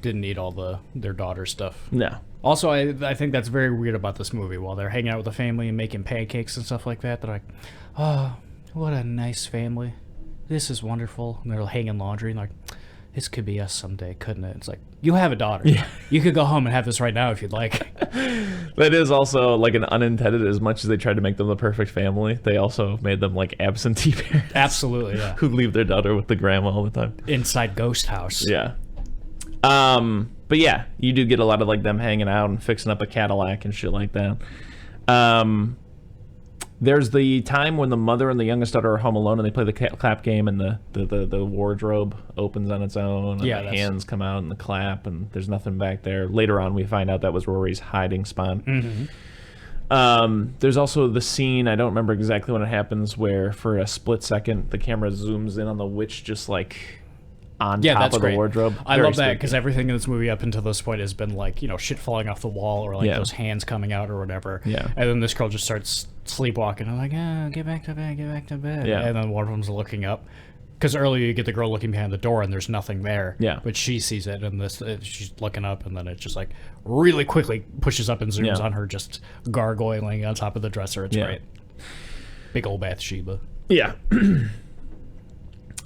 didn't need all their daughter stuff. No. Also, I think that's very weird about this movie. While they're hanging out with the family and making pancakes and stuff like that, they're like, oh, what a nice family. This is wonderful. And they're hanging laundry and like, this could be us someday, couldn't it? It's like, you have a daughter. Yeah. You could go home and have this right now if you'd like. That is also like an unintended, as much as they tried to make them the perfect family, they also made them like absentee parents. Absolutely, yeah. Who leave their daughter with the grandma all the time. Inside ghost house. Yeah. But yeah, you do get a lot of like them hanging out and fixing up a Cadillac and shit like that. There's the time when the mother and the youngest daughter are home alone, and they play the clap game, and the wardrobe opens on its own, and the hands come out and the clap, and there's nothing back there. Later on, we find out that was Rory's hiding spot. Mm-hmm. There's also the scene, I don't remember exactly when it happens, where for a split second, the camera zooms in on the witch just like on top of the wardrobe. I love that, because everything in this movie up until this point has been like, you know, shit falling off the wall, or like those hands coming out or whatever. Yeah. And then this girl just starts sleepwalking. I'm like, get back to bed, get back to bed. Yeah. And then one of them's looking up. Because earlier you get the girl looking behind the door and there's nothing there. Yeah. But she sees it, and she's looking up, and then it just like really quickly pushes up and zooms on her just gargoyling on top of the dresser. It's great. Big old Bathsheba. Yeah.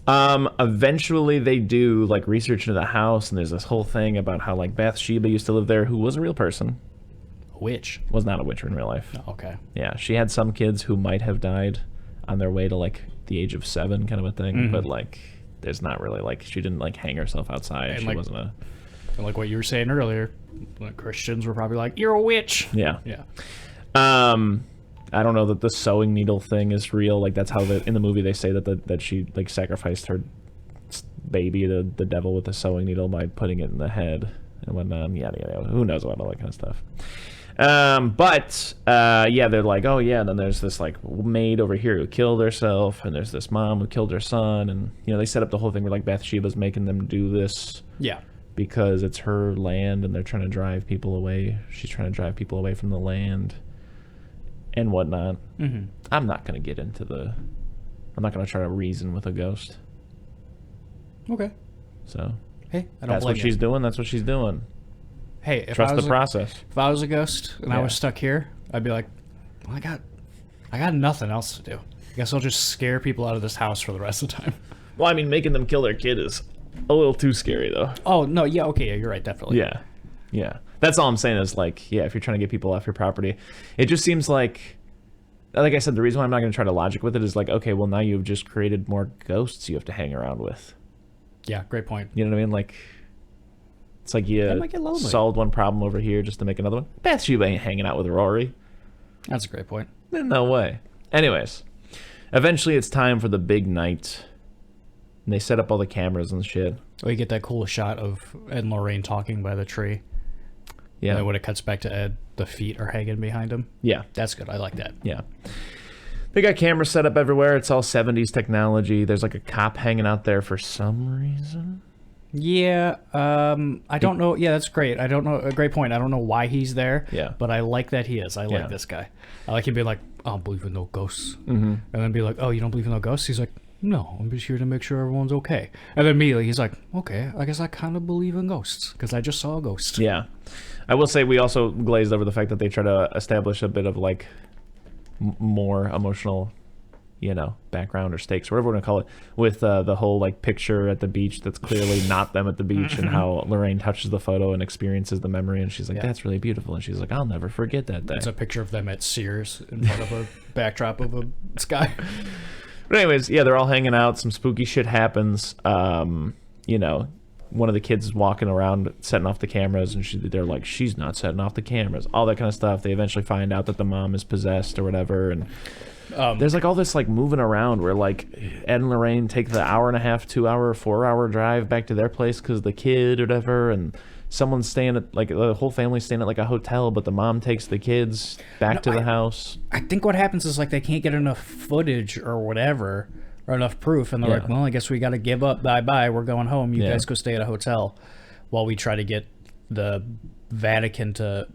Eventually they do like research into the house, and there's this whole thing about how like Bathsheba used to live there, who was a real person. A witch. Was not a witch in real life. Oh, okay. Yeah, she had some kids who might have died on their way to like the age of 7 kind of a thing, but like there's not really like she didn't like hang herself outside. And she like, wasn't a. And like what you were saying earlier, like Christians were probably like, "You're a witch." Yeah. Yeah. I don't know that the sewing needle thing is real. Like that's how in the movie they say that she like sacrificed her baby to the devil with a sewing needle by putting it in the head and whatnot. Yada yada. Who knows about all that kind of stuff. Yeah, they're like, oh yeah, and then there's this like maid over here who killed herself, and there's this mom who killed her son, and they set up the whole thing where like Bathsheba's making them do this. Yeah. Because it's her land, and they're trying to drive people away. She's trying to drive people away from the land, and whatnot. Mm-hmm. I'm not gonna get into I'm not gonna try to reason with a ghost. Okay. So. Hey, I don't That's what she's doing. That's what she's doing. Hey, if trust the process. If I was a ghost and I was stuck here, I'd be like, well, I got nothing else to do. I guess I'll just scare people out of this house for the rest of the time. Well, I mean, making them kill their kid is a little too scary, though. Oh no, yeah, okay, yeah, you're right, definitely. Yeah. That's all I'm saying is like, yeah, if you're trying to get people off your property, it just seems like I said, the reason why I'm not going to try to logic with it is like, okay, well now you've just created more ghosts you have to hang around with. Yeah, great point. You know what I mean? Like, it's like you solved one problem over here just to make another one. Bathsheba ain't hanging out with Rory. That's a great point. No way. Anyways, eventually it's time for the big night. And they set up all the cameras and shit. Oh, you get that cool shot of Ed and Lorraine talking by the tree. Yeah. And then when it cuts back to Ed, the feet are hanging behind him. Yeah. That's good. I like that. Yeah. They got cameras set up everywhere. It's all 70s technology. There's like a cop hanging out there for some reason. Yeah, I don't know. Yeah, that's great. I don't know. A great point. I don't know why he's there. Yeah. But I like that he is. I like this guy. I like him being like, I don't believe in no ghosts. Mm-hmm. And then be like, oh, you don't believe in no ghosts? He's like, no, I'm just here to make sure everyone's okay. And then immediately he's like, okay, I guess I kind of believe in ghosts because I just saw a ghost. Yeah. I will say we also glazed over the fact that they try to establish a bit of like more emotional, background or stakes, whatever we want to call it, with the whole like picture at the beach that's clearly not them at the beach, and how Lorraine touches the photo and experiences the memory, and she's like, that's really beautiful, and she's like, I'll never forget that day. It's a picture of them at Sears in front of a backdrop of a sky. But anyways, yeah, they're all hanging out. Some spooky shit happens. One of the kids is walking around setting off the cameras, and they're like, she's not setting off the cameras, all that kind of stuff. They eventually find out that the mom is possessed or whatever, and there's like all this like moving around where like Ed and Lorraine take the 1.5-hour, 2-hour, 4-hour drive back to their place because the kid or whatever, and someone's staying at like the whole family's staying at like a hotel, but the mom takes the kids back to the house. I think what happens is like they can't get enough footage or whatever, or enough proof, and they're like, well, I guess we got to give up. Bye, we're going home. You guys go stay at a hotel while we try to get the Vatican to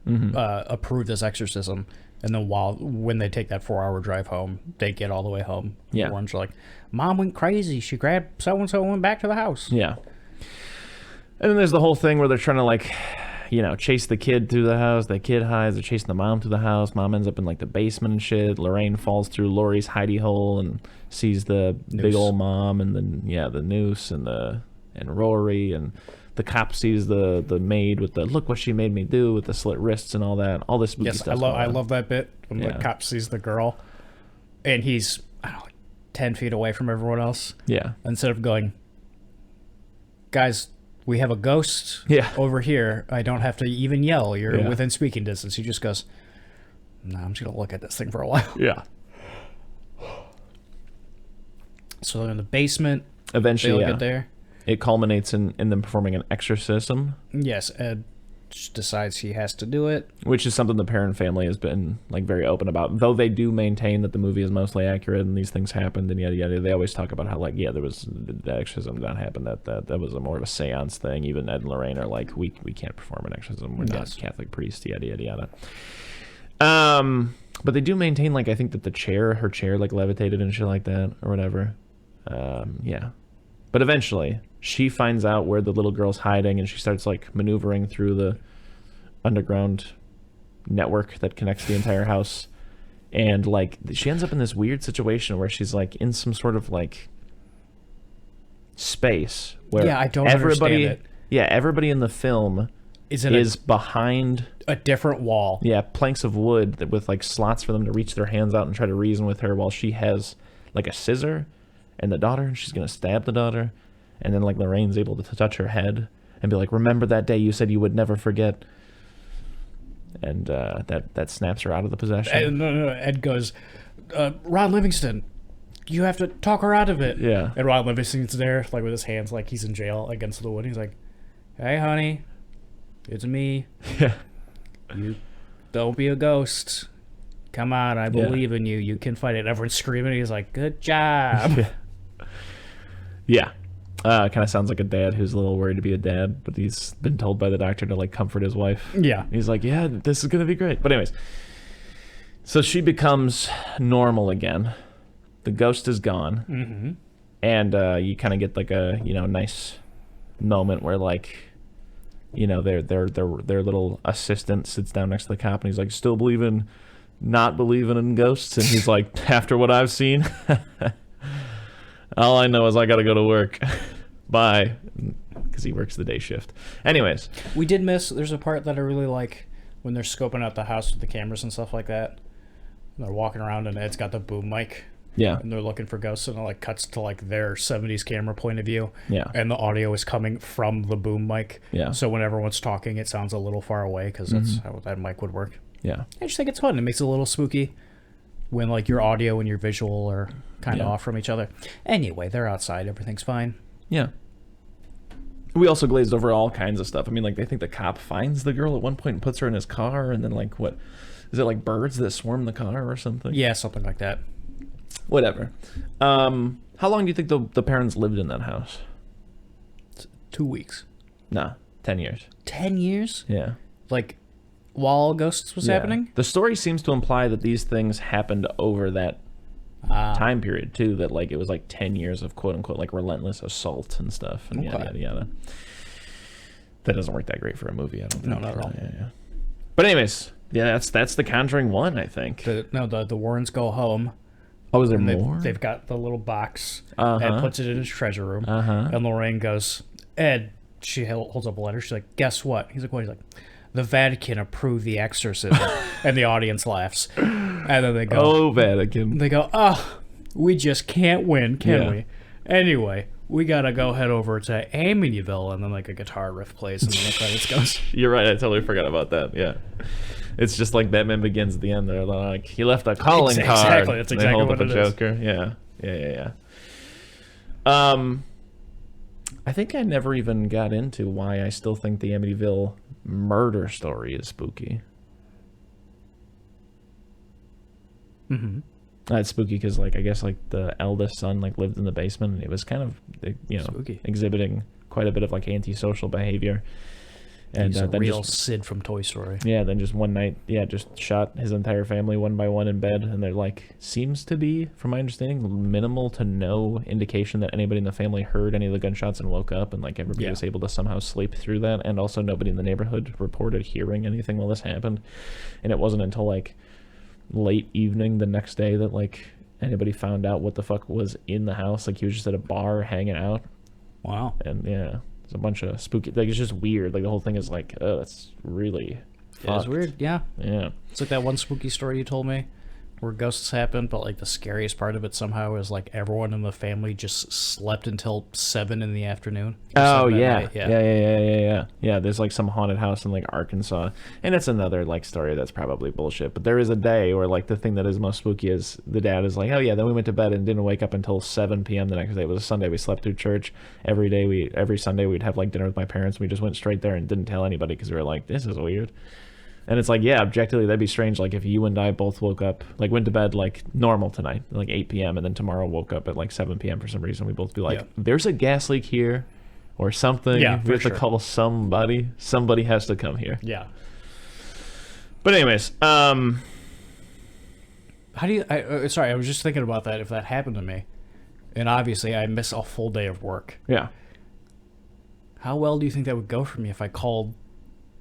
approve this exorcism. And then when they take that 4-hour drive home, they get all the way home. Yeah. Everyone's like, Mom went crazy. She grabbed so-and-so and went back to the house. Yeah. And then there's the whole thing where they're trying to like, chase the kid through the house. The kid hides. They're chasing the mom through the house. Mom ends up in like the basement and shit. Lorraine falls through Laurie's hidey hole and sees the noose. Big old mom, and then the noose and Rory, and the cop sees the maid with the look what she made me do with the slit wrists and all that. All this spooky stuff. I love that bit when the cop sees the girl, and he's 10 feet away from everyone else. Yeah. Instead of going, guys, we have a ghost over here. I don't have to even yell. You're within speaking distance. He just goes, no, I'm just going to look at this thing for a while. Yeah. So they're in the basement. Eventually, get there. It culminates in them performing an exorcism. Yes, Ed decides he has to do it. Which is something the parent family has been like very open about. Though they do maintain that the movie is mostly accurate and these things happened and yada yada. They always talk about how like, there was the exorcism that happened. That was more of a seance thing. Even Ed and Lorraine are like, we can't perform an exorcism. We're not Catholic priests. Yada yada yada. But they do maintain like I think that her chair like levitated and shit like that or whatever. But eventually she finds out where the little girl's hiding, and she starts like maneuvering through the underground network that connects the entire house, and like she ends up in this weird situation where she's like in some sort of like space where I don't understand it. Everybody in the film is behind a different wall. Planks of wood with like slots for them to reach their hands out and try to reason with her, while she has like a scissor and the daughter, and she's gonna stab the daughter. And then like Lorraine's able to touch her head and be like, remember that day you said you would never forget. And that snaps her out of the possession. No. Ed goes, Ron Livingston, you have to talk her out of it. Yeah. And Ron Livingston's there, like with his hands like he's in jail against the wood. He's like, hey, honey, it's me. Yeah. You don't be a ghost. Come on, I believe in you. You can fight it. Everyone's screaming. He's like, good job. Yeah. Kind of sounds like a dad who's a little worried to be a dad, but he's been told by the doctor to like comfort his wife. Yeah. He's like, yeah, this is going to be great. But anyways, so she becomes normal again. The ghost is gone. Mm-hmm. And you kind of get like a, nice moment where like, their little assistant sits down next to the cop and he's like, still not believing in ghosts? And he's like, after what I've seen, all I know is I got to go to work. Bye. Because he works the day shift. Anyways. We did miss, there's a part that I really like when they're scoping out the house with the cameras and stuff like that. And they're walking around and Ed's got the boom mic. Yeah. And they're looking for ghosts and it like cuts to like their 70s camera point of view. Yeah. And the audio is coming from the boom mic. Yeah. So when everyone's talking, it sounds a little far away because that's how that mic would work. Yeah. I just think it's fun. It makes it a little spooky when like your audio and your visual are kind of off from each other. Anyway, they're outside. Everything's fine. Yeah. We also glazed over all kinds of stuff. I mean, like, they think the cop finds the girl at one point and puts her in his car, and then, like, what? Is it, like, birds that swarm the car or something? Yeah, something like that. Whatever. How long do you think the parents lived in that house? 2 weeks. Nah, 10 years. 10 years? Yeah. Like, while Ghosts was happening? The story seems to imply that these things happened over that time period too, that like it was like 10 years of quote unquote like relentless assault and stuff and yada yada. That doesn't work that great for a movie, I don't think. No, not at all. Yeah. But anyways, that's the Conjuring 1, I think. The Warrens go home. Oh, is there more? They've got the little box. Ed puts it in his treasure room. And Lorraine goes, Ed, she holds up a letter. She's like, guess what? He's like, what? He's like, the Vatican approved the exorcism. And the audience laughs. And then they go, oh, Vatican. They go, oh, we just can't win, can we? Anyway, we gotta go head over to Amityville. And then like a guitar riff plays and then the credits goes. You're right, I totally forgot about that. Yeah. It's just like Batman Begins at the end. They're like, he left a calling card. Exactly, that's exactly what it is. Joker. Yeah. I think I never even got into why I still think the Amityville murder story is spooky. It's spooky because, like, I guess like the eldest son like lived in the basement and it was kind of spooky. Exhibiting quite a bit of like antisocial behavior. And he's a then real Sid from Toy Story. Yeah, then just one night, just shot his entire family one by one in bed, and there like seems to be, from my understanding, minimal to no indication that anybody in the family heard any of the gunshots and woke up, and like everybody was able to somehow sleep through that, and also nobody in the neighborhood reported hearing anything while this happened, and it wasn't until like late evening the next day that like anybody found out what the fuck was in the house. Like he was just at a bar hanging out. Wow. And yeah. There's a bunch of spooky, like it's just weird. Like the whole thing is like, oh, that's really fucked. It's weird, yeah. Yeah. It's like that one spooky story you told me where ghosts happen, but like the scariest part of it somehow is like everyone in the family just slept until 7 in the afternoon. Oh yeah. Yeah. There's like some haunted house in like Arkansas, and it's another like story that's probably bullshit. But there is a day where like the thing that is most spooky is the dad is like, oh yeah, then we went to bed and didn't wake up until 7 p.m. the next day. It was a Sunday. We slept through church every Sunday. We'd have like dinner with my parents. We just went straight there and didn't tell anybody because we were like, this is weird. And it's like, yeah, objectively, that'd be strange. Like, if you and I both woke up, like, went to bed, like, normal tonight, like 8 p.m., and then tomorrow woke up at, like, 7 p.m. for some reason, we'd both be like, there's a gas leak here or something. Yeah, we have to call somebody. Somebody has to come here. Yeah. But anyways, how do you... sorry, I was just thinking about that if that happened to me. And obviously, I miss a full day of work. Yeah. How well do you think that would go for me if I called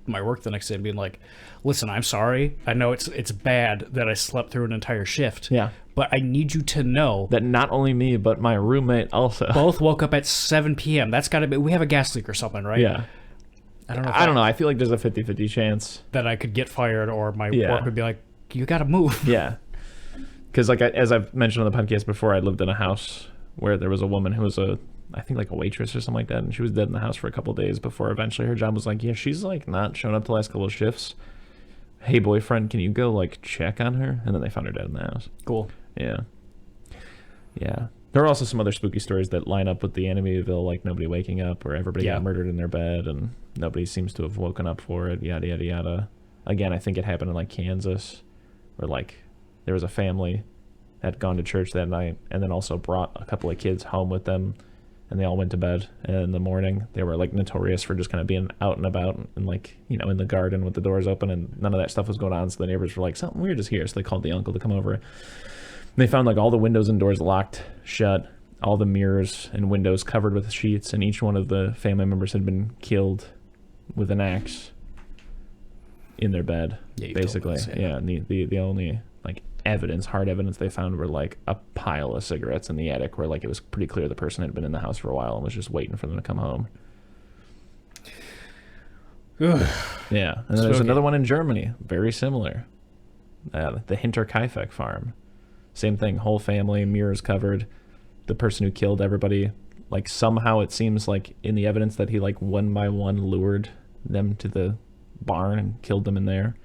my work the next day and being like, listen, I'm sorry. I know it's bad that I slept through an entire shift. Yeah. But I need you to know that not only me, but my roommate also. Both woke up at 7 p.m. That's got to be... We have a gas leak or something, right? Yeah. I don't know. I don't know. I feel like there's a 50-50 chance that I could get fired or my work would be like, you got to move. Yeah. Because like as I've mentioned on the podcast before, I lived in a house where there was a woman who was a I think like a waitress or something like that, and she was dead in the house for a couple of days before eventually her job was like, yeah, she's like not showing up the last couple of shifts. Hey, boyfriend, can you go like check on her? And then they found her dead in the house. Cool. Yeah. Yeah. There are also some other spooky stories that line up with the Amityville, like nobody waking up or everybody got murdered in their bed and nobody seems to have woken up for it, yada, yada, yada. Again, I think it happened in like Kansas, where like there was a family that had gone to church that night and then also brought a couple of kids home with them, and they all went to bed. And in the morning, they were like notorious for just kind of being out and about and like, you know, in the garden with the doors open, and none of that stuff was going on. So the neighbors were like, something weird is here. So they called the uncle to come over. They found like all the windows and doors locked shut, all the mirrors and windows covered with sheets, and each one of the family members had been killed with an axe in their bed, basically. Yeah, and the only like evidence, hard evidence they found were like a pile of cigarettes in the attic where like it was pretty clear the person had been in the house for a while and was just waiting for them to come home. Yeah, and then there's another one in Germany, very similar. The Hinterkaifeck farm. Same thing, whole family, mirrors covered. The person who killed everybody, like somehow it seems like in the evidence that he like one by one lured them to the barn and killed them in there.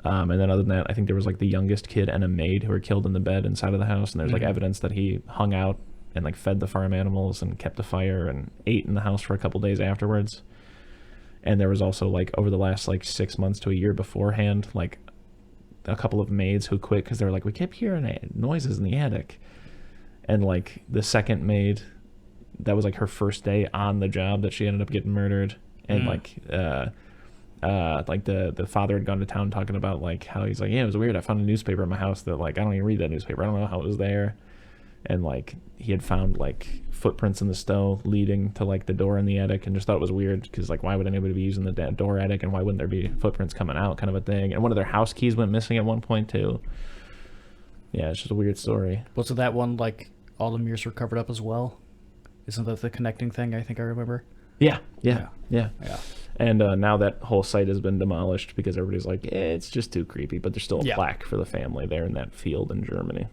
And then other than that, I think there was like the youngest kid and a maid who were killed in the bed inside of the house. And there's like evidence that he hung out and like fed the farm animals and kept a fire and ate in the house for a couple days afterwards. And there was also like over the last like 6 months to a year beforehand, like a couple of maids who quit because they were like, we kept hearing noises in the attic. And like the second maid, that was like her first day on the job that she ended up getting murdered. And like the father had gone to town talking about like how he's like, yeah, it was weird, I found a newspaper in my house that like I don't even read that newspaper, I don't know how it was there. And like he had found like footprints in the snow leading to like the door in the attic, and just thought it was weird because like why would anybody be using the door attic, and why wouldn't there be footprints coming out, kind of a thing. And one of their house keys went missing at one point too. Yeah, it's just a weird story. Wasn't that one like all the mirrors were covered up as well? Isn't that the connecting thing? I think I remember. Yeah. And now that whole site has been demolished because everybody's like, it's just too creepy. But there's still a plaque for the family there in that field in Germany.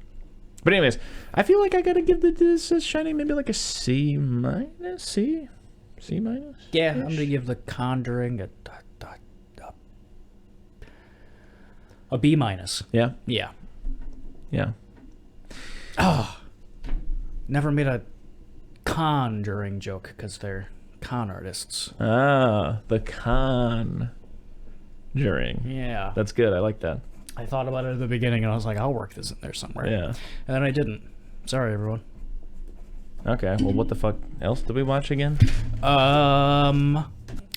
But anyways, I feel like I gotta give this Shining maybe like a C minus. C minus. Yeah, I'm gonna give the Conjuring a B minus. Yeah. Yeah. Yeah. Oh, never made a Conjuring joke because they're con artists. Ah, the Conjuring. Yeah. That's good. I like that. I thought about it at the beginning, and I was like, I'll work this in there somewhere. Yeah. And then I didn't. Sorry, everyone. Okay, well, what the fuck else did we watch again?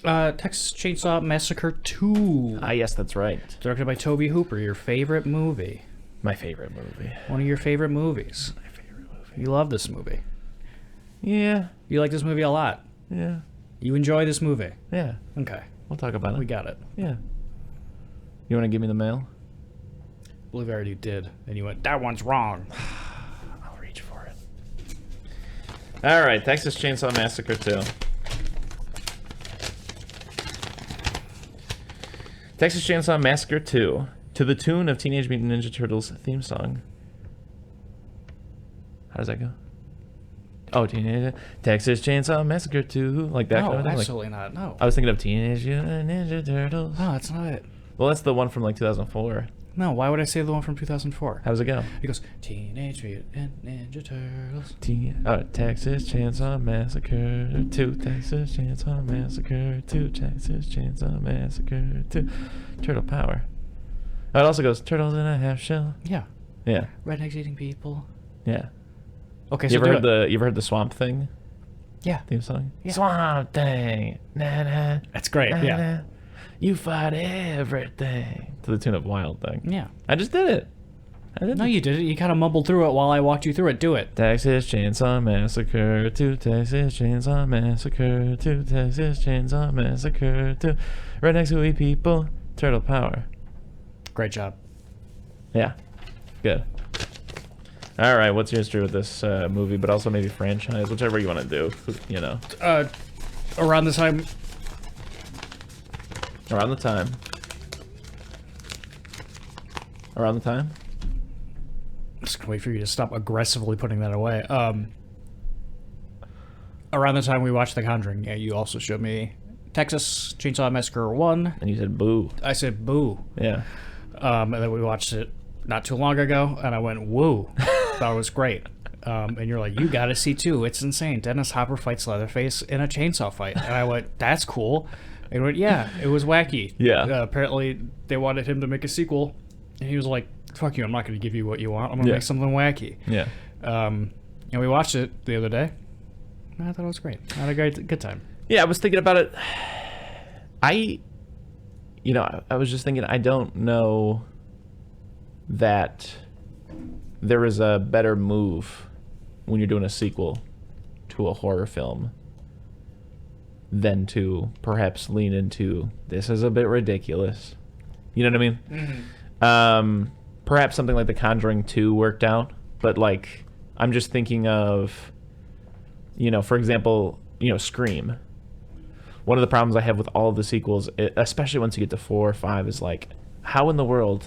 Texas Chainsaw Massacre 2. Ah, yes, that's right. Directed by Tobe Hooper, your favorite movie. My favorite movie. One of your favorite movies. My favorite movie. You love this movie. Yeah. You like this movie a lot. Yeah. You enjoy this movie. Yeah. Okay. We'll talk about it. We got it. Yeah. You want to give me the mail? I believe I already did. And you went, that one's wrong. I'll reach for it. All right, Texas Chainsaw Massacre 2. Texas Chainsaw Massacre 2, to the tune of Teenage Mutant Ninja Turtles theme song. How does that go? Oh, Texas Chainsaw Massacre 2, like that no, kind of thing? absolutely not. No. I was thinking of Teenage Mutant Ninja Turtles. No, that's not it. Well, that's the one from like 2004. No, why would I say the one from 2004? How does it go? It goes, Teenage Mutant Ninja Turtles. Texas Chainsaw Massacre 2, Texas Chainsaw Massacre 2, Texas Chainsaw Massacre 2, Turtle Power. Oh, it also goes, Turtles in a Half Shell. Yeah. Yeah. Rednecks eating people. Yeah. Okay, you so ever heard the Swamp Thing? Yeah. Theme song? Yeah. Swamp Thing. Na, na, that's great, na, yeah. Na. You fight everything. To the tune of Wild Thing. Yeah. I just did it. No, you did it. You kind of mumbled through it while I walked you through it. Do it. Texas Chainsaw Massacre 2, Texas Chainsaw Massacre 2, Texas Chainsaw Massacre 2, Rednecks who eat people, Turtle Power. Great job. Yeah. Good. All right, what's your history with this movie, but also maybe franchise, whichever you want to do, you know. Around the time... Around the time. Around the time? I'm just gonna wait for you to stop aggressively putting that away. around the time we watched The Conjuring, you also showed me Texas Chainsaw Massacre 1. And you said boo. I said boo. Yeah. And then we watched it not too long ago, and I went, woo. Thought it was great. And you're like, you gotta see too. It's insane. Dennis Hopper fights Leatherface in a chainsaw fight. And I went, that's cool. And he went, yeah, it was wacky. Yeah. Apparently, they wanted him to make a sequel. And he was like, fuck you, I'm not going to give you what you want. I'm going to make something wacky. Yeah. And we watched it the other day. I thought it was great. I had a good time. Yeah, I was thinking about it. I was just thinking, I don't know that there is a better move when you're doing a sequel to a horror film than to perhaps lean into, this is a bit ridiculous. You know what I mean? Mm-hmm. Perhaps something like The Conjuring 2 worked out, but like, I'm just thinking of, for example, Scream. One of the problems I have with all of the sequels, especially once you get to 4 or 5, is like, how in the world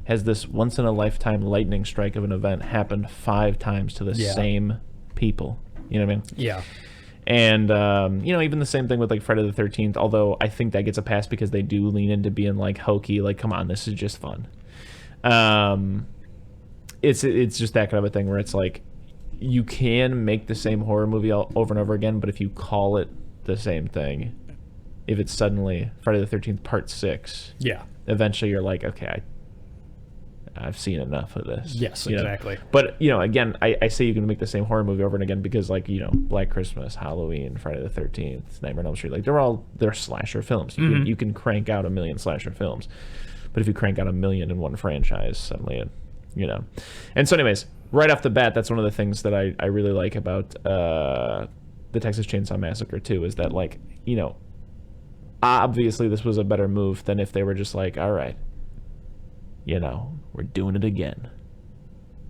has this once-in-a-lifetime lightning strike of an event happened 5 times to the same people? You know what I mean? Yeah. And, even the same thing with, like, Friday the 13th, although I think that gets a pass because they do lean into being, like, hokey, like, come on, this is just fun. It's just that kind of a thing where it's like, you can make the same horror movie over and over again, but if you call it the same thing, if it's suddenly Friday the 13th Part 6, eventually you're like, okay, I've seen enough of this. Yes, exactly. But, again, I say you can make the same horror movie over and again because, like, Black Christmas, Halloween, Friday the 13th, Nightmare on Elm Street, like, they're slasher films. You can crank out 1 million slasher films. But if you crank out 1 million in one franchise, suddenly, And so anyways, right off the bat, that's one of the things that I really like about the Texas Chainsaw Massacre 2 is that, like, obviously this was a better move than if they were just like, all right, we're doing it again.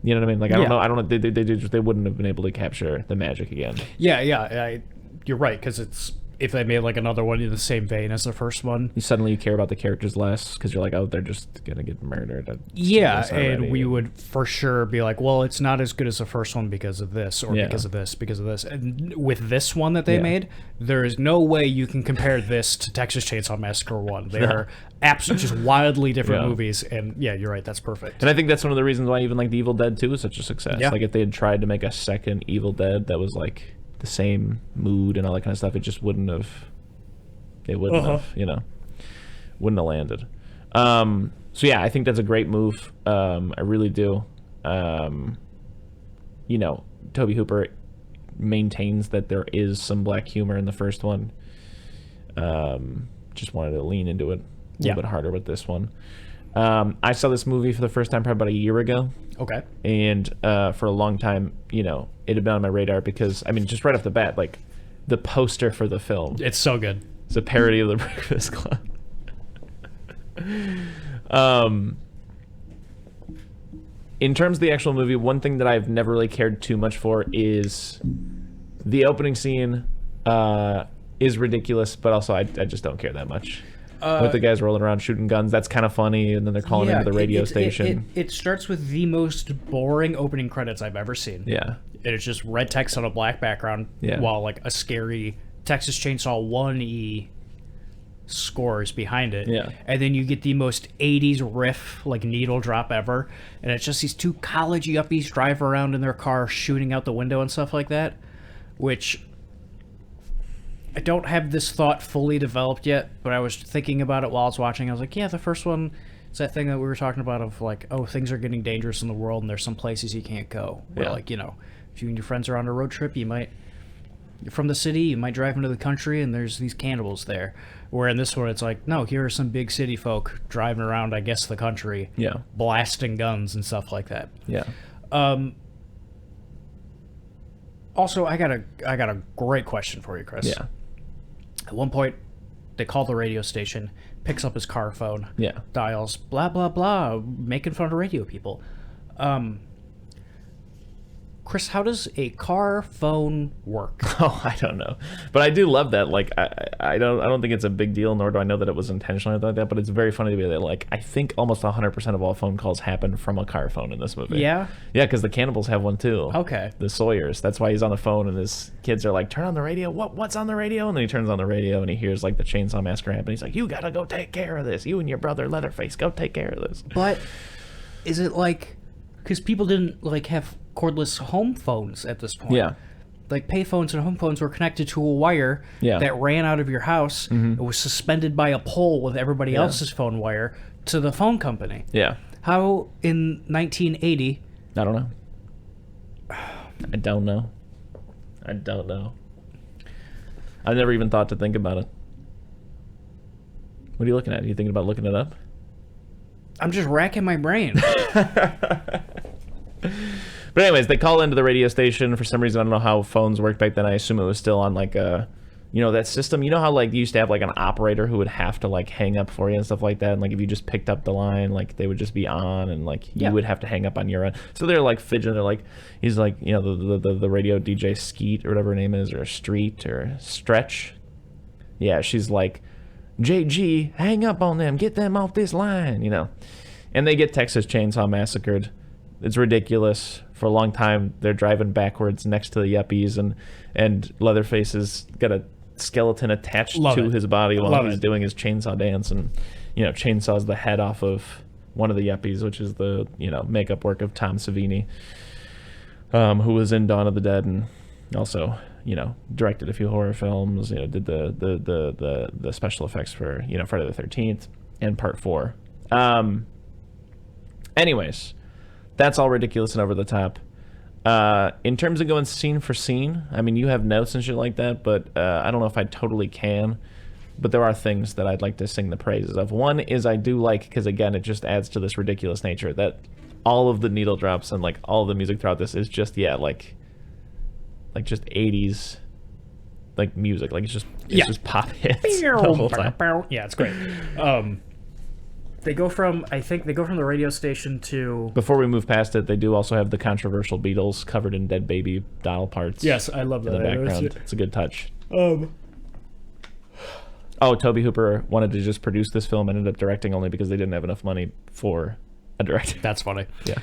You know what I mean? Like, I don't know. They wouldn't have been able to capture the magic again. Yeah. You're right, because if they made like another one in the same vein as the first one, you care about the characters less because you're like, oh, they're just gonna get murdered. And we would for sure be like, well, it's not as good as the first one because of this or because of this. And with this one that they made, there is no way you can compare this to Texas Chainsaw Massacre 1. They are absolutely just wildly different movies. And yeah, you're right, that's perfect. And I think that's one of the reasons why even like the Evil Dead 2 is such a success. Yeah. Like if they had tried to make a second Evil Dead that was like the same mood and all that kind of stuff, it just wouldn't have landed. So yeah, I think that's a great move. I really do. Tobe Hooper maintains that there is some black humor in the first one. Just wanted to lean into it a little bit harder with this one. I saw this movie for the first time probably about a year ago. Okay. And for a long time, it had been on my radar because, I mean, just right off the bat, like, the poster for the film. It's so good. It's a parody of The Breakfast Club. In terms of the actual movie, one thing that I've never really cared too much for is the opening scene is ridiculous, but also I just don't care that much. With the guys rolling around shooting guns, that's kind of funny, and then they're calling into the radio station. It starts with the most boring opening credits I've ever seen. Yeah. And it's just red text on a black background while like a scary Texas Chainsaw 1E scores behind it. Yeah. And then you get the most 80s riff, like needle drop ever, and it's just these two college yuppies drive around in their car shooting out the window and stuff like that, which I don't have this thought fully developed yet, but I was thinking about it while I was watching. I was like, yeah, the first one is that thing that we were talking about of like, oh, things are getting dangerous in the world and there's some places you can't go. Where like, if you and your friends are on a road trip, you're from the city, you might drive into the country and there's these cannibals there. Where in this one, it's like, no, here are some big city folk driving around, I guess, the country, blasting guns and stuff like that. Yeah. Also, I got a great question for you, Chris. Yeah. At one point, they call the radio station, picks up his car phone, dials, blah, blah, blah, making fun of radio people. Chris, how does a car phone work? Oh, I don't know, but I do love that. Like, I don't think it's a big deal, nor do I know that it was intentionally like that. But it's very funny to me that, like, I think almost 100% of all phone calls happen from a car phone in this movie. Yeah, yeah, because the cannibals have one too. Okay, the Sawyers. That's why he's on the phone, and his kids are like, "Turn on the radio." What's on the radio? And then he turns on the radio, and he hears like the Chainsaw Massacre happen. He's like, "You gotta go take care of this. You and your brother Leatherface, go take care of this." But is it like, because people didn't like have cordless home phones at this point? Yeah. Like payphones and home phones were connected to a wire that ran out of your house. It was suspended by a pole with everybody else's phone wire to the phone company. Yeah. How in 1980? I don't know. I don't know. I've never even thought to think about it. What are you looking at? Are you thinking about looking it up? I'm just racking my brain. But anyways, they call into the radio station. For some reason, I don't know how phones worked back then. I assume it was still on like a, you know, that system. You know how like you used to have like an operator who would have to like hang up for you and stuff like that. And like if you just picked up the line, like they would just be on, and like you would have to hang up on your end. So they're like fidgeting. They're like, he's like, you know, the radio DJ Skeet or whatever her name is, or Street or Stretch. Yeah, she's like, JG, hang up on them, get them off this line, you know. And they get Texas Chainsaw massacred. It's ridiculous. For a long time, they're driving backwards next to the yuppies, and Leatherface has got a skeleton attached to his body while he's doing his chainsaw dance, and, you know, chainsaws the head off of one of the yuppies, which is the, you know, makeup work of Tom Savini, who was in Dawn of the Dead and also, you know, directed a few horror films, you know, did the special effects for, you know, Friday the 13th and Part 4. Anyways, that's all ridiculous and over the top. In terms of going scene for scene, I mean, you have notes and shit like that, but I don't know if I totally can. But there are things that I'd like to sing the praises of. One is I do like, because again, it just adds to this ridiculous nature, that all of the needle drops and like all of the music throughout this is just, like just 80s like music. Like it's just pop hits the whole time. Yeah, it's great. They go from the radio station to... Before we move past it, they do also have the controversial Beatles covered in dead baby doll parts. Yes, I love that. In the background. It's a good touch. Tobe Hooper wanted to just produce this film, ended up directing only because they didn't have enough money for a director. That's funny. Yeah.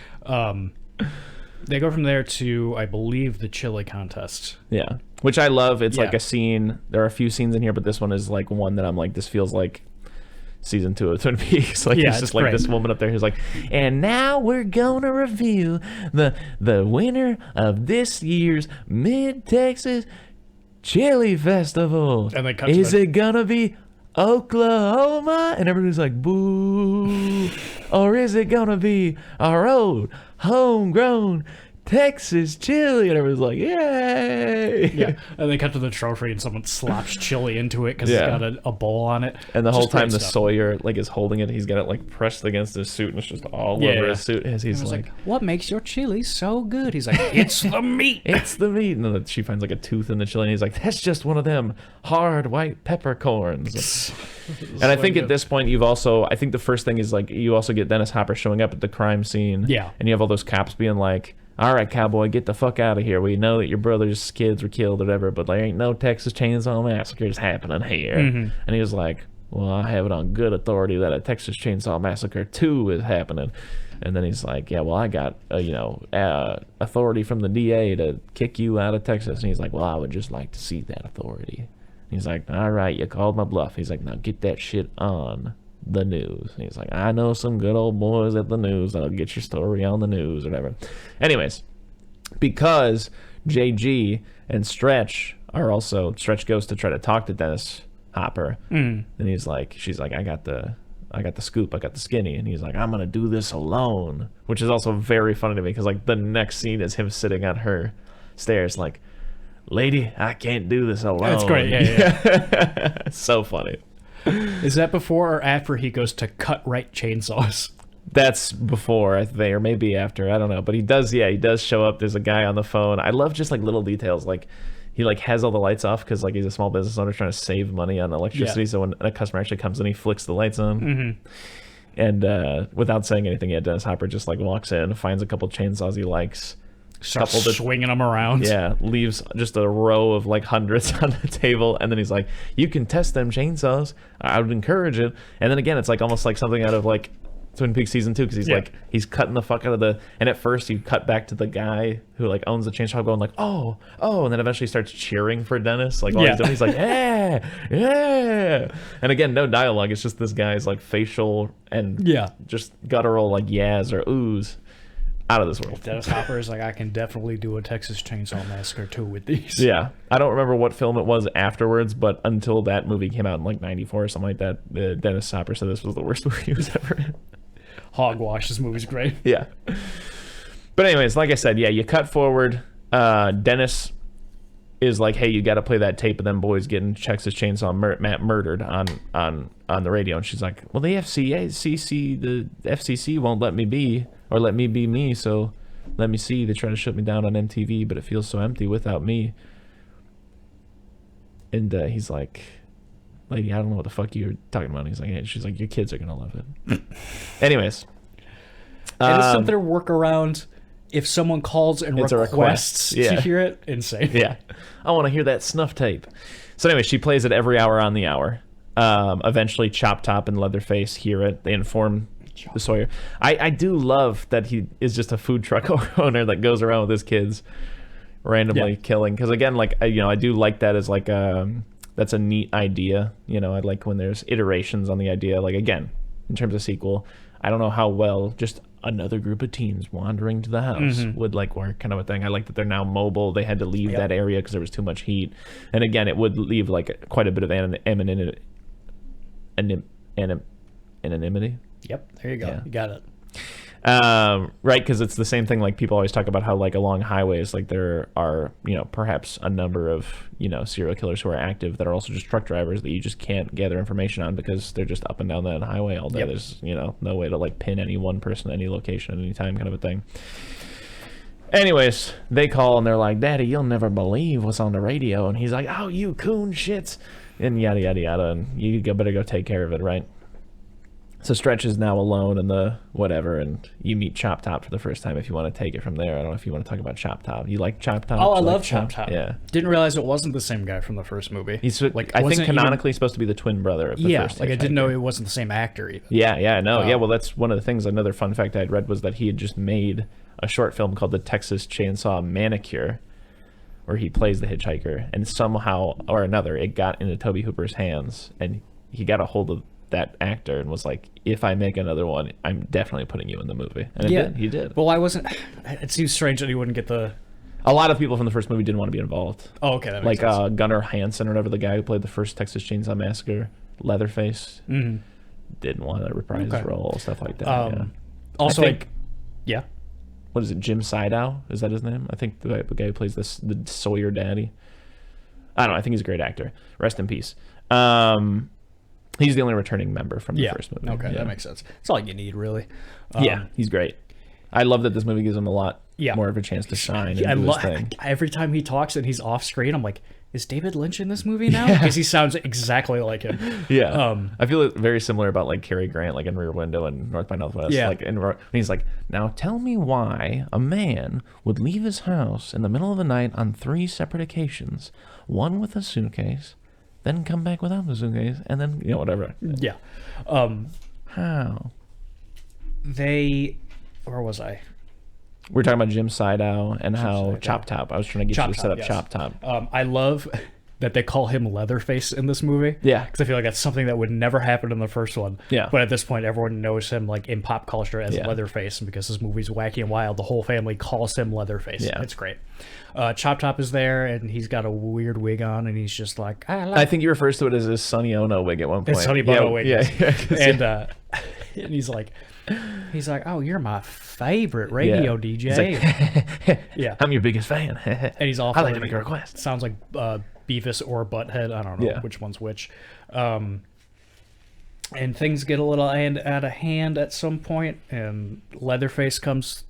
They go from there to, I believe, the chili contest. Yeah. Which I love. It's like a scene. There are a few scenes in here, but this one is like one that I'm like, this feels like season 2 of Twin Peaks. Like it's just like this woman up there who's like, and now we're gonna review the winner of this year's Mid-Texas Chili Festival. And they cut is it gonna be Oklahoma? And everybody's like, boo. Or is it gonna be our old homegrown Texas chili? And everyone's like, yay. Yeah. And they cut to the trophy and someone slaps chili into it because it's got a bowl on it. And the whole time the Sawyer like is holding it, he's got it like pressed against his suit, and it's just all over his suit as he's like, what makes your chili so good? He's like, it's the meat. It's the meat. And then she finds like a tooth in the chili, and he's like, that's just one of them hard white peppercorns. And I think at this point I think the first thing is like you also get Dennis Hopper showing up at the crime scene. Yeah. And you have all those cops being like, all right, cowboy, get the fuck out of here. We know that your brother's kids were killed or whatever, but there ain't no Texas Chainsaw Massacres happening here. Mm-hmm. And he was like, well, I have it on good authority that a Texas Chainsaw Massacre 2 is happening. And then he's like, yeah, well, I got, authority from the DA to kick you out of Texas. And he's like, well, I would just like to see that authority. And he's like, all right, you called my bluff. He's like, now get that shit on the news. And he's like, I know some good old boys at the news that'll get your story on the news or whatever. Anyways, because JG and Stretch goes to try to talk to Dennis Hopper, and she's like, I got the scoop, I got the skinny, and he's like, I'm gonna do this alone, which is also very funny to me because like the next scene is him sitting on her stairs like, lady, I can't do this alone. That's great. Yeah. It's so funny. Is that before or after he goes to cut right chainsaws? That's before, I think, or maybe after. I don't know. But he does show up. There's a guy on the phone. I love just like little details. Like he like has all the lights off because like he's a small business owner trying to save money on electricity. Yeah. So when a customer actually comes in, he flicks the lights on. Mm-hmm. And without saying anything yet, Dennis Hopper just like walks in, finds a couple chainsaws he likes, Starts swinging them around. Yeah, leaves just a row of like hundreds on the table, and then he's like, "You can test them chainsaws. I would encourage it." And then again, it's like almost like something out of like Twin Peaks season 2, because he's like, he's cutting the fuck out of the. And at first, you cut back to the guy who like owns the chainsaw, going like, "Oh, oh," and then eventually starts cheering for Dennis. Like while he's doing, he's like, "Yeah, yeah." And again, no dialogue. It's just this guy's like facial and just guttural like yas or oohs. Out of this world. Dennis Hopper is like, I can definitely do a Texas Chainsaw Massacre 2 with these. Yeah. I don't remember what film it was afterwards, but until that movie came out in like 94 or something like that, Dennis Hopper said this was the worst movie he was ever in. Hogwash. This movie's great. Yeah. But anyways, like I said, yeah, you cut forward. Dennis is like, hey, you got to play that tape of them boys getting Texas Chainsaw Matt murdered on the radio. And she's like, well, the FCC won't let me be. Or let me be me, so let me see. They try to shut me down on MTV, but it feels so empty without me. And he's like, lady, I don't know what the fuck you're talking about. And he's like, hey. She's like, your kids are going to love it. Anyways. And it's something to work around if someone calls and requests to hear it. Insane. Yeah. I want to hear that snuff tape. So anyway, she plays it every hour on the hour. Eventually, Chop Top and Leatherface hear it. They inform the Sawyer. I do love that he is just a food truck owner that goes around with his kids randomly killing, because again, like I do like that as like that's a neat idea. I like when there's iterations on the idea. Like again, in terms of sequel, I don't know how well just another group of teens wandering to the house would like work, kind of a thing. I like that they're now mobile. They had to leave that area because there was too much heat, and again, it would leave like quite a bit of anonymity. Yep, there you go. Yeah. You got it. Right, because it's the same thing. Like people always talk about how like along highways, like there are perhaps a number of serial killers who are active that are also just truck drivers that you just can't gather information on because they're just up and down that highway all day. There's no way to like pin any one person, any location at any time, kind of a thing. Anyways, they call and they're like, "Daddy, you'll never believe what's on the radio," and he's like, "Oh, you coon shits," and yada yada yada, and you better go take care of it, right? So Stretch is now alone in the whatever, and you meet Chop Top for the first time if you want to take it from there. I don't know if you want to talk about Chop Top. You like Chop Top? Oh, I love Chop Top. Yeah. Didn't realize it wasn't the same guy from the first movie. He's like, I think canonically supposed to be the twin brother of the first. Like I didn't know it wasn't the same actor even. Yeah, well, that's one of the things. Another fun fact I'd read was that he had just made a short film called The Texas Chainsaw Massacre, where he plays the hitchhiker, and somehow or another it got into Tobe Hooper's hands, and he got a hold of that actor and was like, if I make another one, I'm definitely putting you in the movie. And he did. Well, it seems strange that he wouldn't get the... A lot of people from the first movie didn't want to be involved. Oh, okay, that makes sense. Gunnar Hansen or whatever, the guy who played the first Texas Chainsaw Massacre, Leatherface, didn't want to reprise his role, stuff like that. Also, what is it, Jim Sydow? Is that his name? I think the guy who plays the Sawyer daddy. I don't know, I think he's a great actor. Rest in peace. He's the only returning member from the first movie. Okay, that makes sense. That's all you need, really. He's great. I love that this movie gives him a lot more of a chance to shine. Every time he talks and he's off screen, I'm like, is David Lynch in this movie now? Because he sounds exactly like him. Yeah. I feel very similar about like Cary Grant, like in Rear Window and North by Northwest. Yeah. Like, and he's like, now tell me why a man would leave his house in the middle of the night on 3 separate occasions, one with a suitcase, then come back without the suitcase, and then, whatever. Yeah. How? Where was I? We're talking about Jim Sydow and how Chop Top. I was trying to get you to set up Chop Top. I love that they call him Leatherface in this movie. Yeah. Because I feel like that's something that would never happen in the first one. Yeah. But at this point, everyone knows him like in pop culture as Leatherface, and because this movie's wacky and wild, the whole family calls him Leatherface. Yeah. It's great. Chop Top is there, and he's got a weird wig on, and he's just like, I think he refers to it as his Sonny Ono wig at one point. His Sonny Bono wig. Yeah. And he's like, oh, you're my favorite radio DJ. Like, I'm your biggest fan. And he's all I like to make a request. Sounds like Beavis or Butthead. I don't know which one's which. And things get a little out of hand at some point, and Leatherface comes.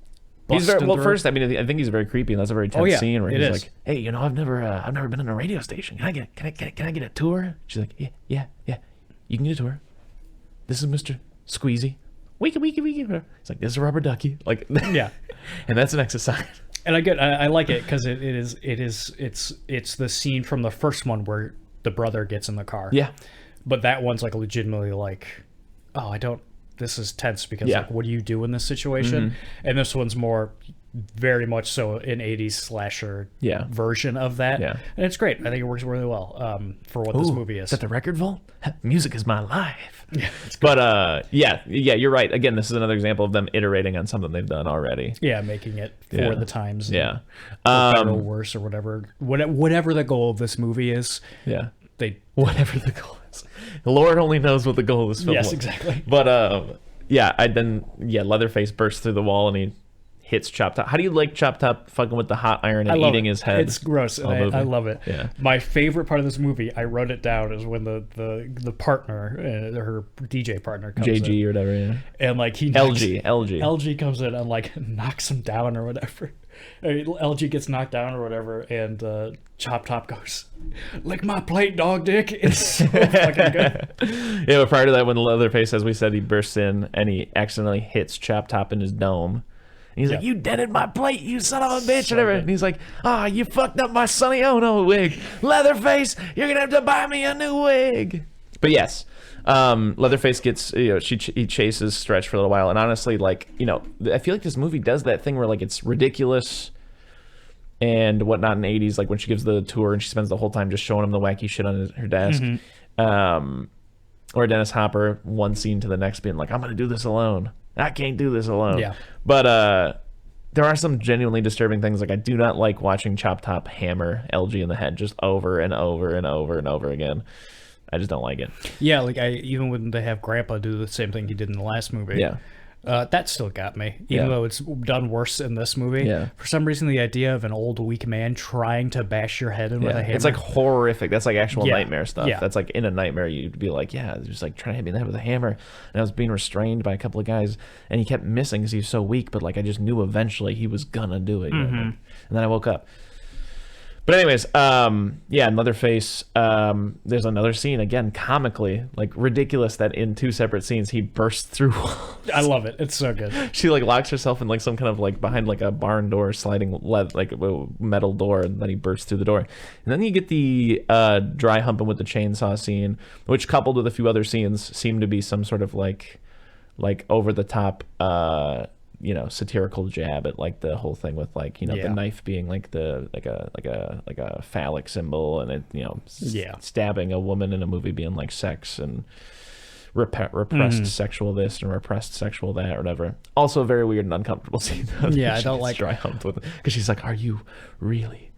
First, I mean, I think he's very creepy, and that's a very tense scene where he's like, "Hey, I've never been in a radio station. Can I get a tour?" She's like, "Yeah. You can get a tour. This is Mr. Squeezy. Wiki. He's like, this is a rubber ducky. Like, Yeah. And that's an exercise. And I like it because it's the scene from the first one where the brother gets in the car. Yeah. But that one's like legitimately like, oh, this is tense because like, what do you do in this situation? And this one's more very much so an 80s slasher version of that. Yeah. And it's great. I think it works really well for what this movie is. Is that the record vault? Music is my life. Yeah, but you're right. Again, this is another example of them iterating on something they've done already. Yeah, making it for the times. Yeah. Better or worse or whatever. Whatever the goal of this movie is. Yeah. Whatever the goal is. Lord only knows what the goal of this film was. Yes, exactly. But Leatherface bursts through the wall and he hits Chop Top. How do you like Chop Top fucking with the hot iron and eating his head? It's gross. And I love it. Yeah. My favorite part of this movie, I wrote it down, is when the partner, her DJ partner comes JG in. Or whatever, yeah. And like he LG comes in and like knocks him down or whatever. LG gets knocked down or whatever, and Chop Top goes, "Lick my plate, dog dick." It's so fucking good. Yeah, but prior to that, when Leatherface, as we said, he bursts in and he accidentally hits Chop Top in his dome. And he's like, "You dented my plate, you son of a bitch," whatever. And he's like, "You fucked up my Sonny Ono wig. Leatherface, you're gonna have to buy me a new wig." But yes, Leatherface gets, he chases Stretch for a little while, and honestly, like, I feel like this movie does that thing where like it's ridiculous and whatnot in the 80s, like when she gives the tour and she spends the whole time just showing him the wacky shit on her desk. Or Dennis Hopper, one scene to the next, being like, "I'm gonna do this alone. I can't do this alone." Yeah. But there are some genuinely disturbing things. Like, I do not like watching Chop Top hammer LG in the head just over and over and over and over again. I just don't like it. Yeah, like even when they have Grandpa do the same thing he did in the last movie. Yeah. That still got me, even though it's done worse in this movie. Yeah. For some reason, the idea of an old, weak man trying to bash your head in with a hammer. It's like horrific. That's like actual nightmare stuff. Yeah. That's like in a nightmare, you'd be like, just like trying to hit me in the head with a hammer. And I was being restrained by a couple of guys, and he kept missing because he was so weak, but like I just knew eventually he was gonna do it. And then I woke up. But anyways, in Leatherface, there's another scene, again, comically, like ridiculous, that in two separate scenes, he bursts through walls. I love it. It's so good. She like locks herself in like some kind of like behind like a barn door, sliding like a metal door, and then he bursts through the door. And then you get the dry humping with the chainsaw scene, which coupled with a few other scenes seem to be some sort of like over the top satirical jab at like the whole thing with like the knife being like the like a phallic symbol, and it stabbing a woman in a movie being like sex and repressed sexual this and repressed sexual that or whatever. Also a very weird and uncomfortable scene. I don't like dry humped with it because she's like, "Are you really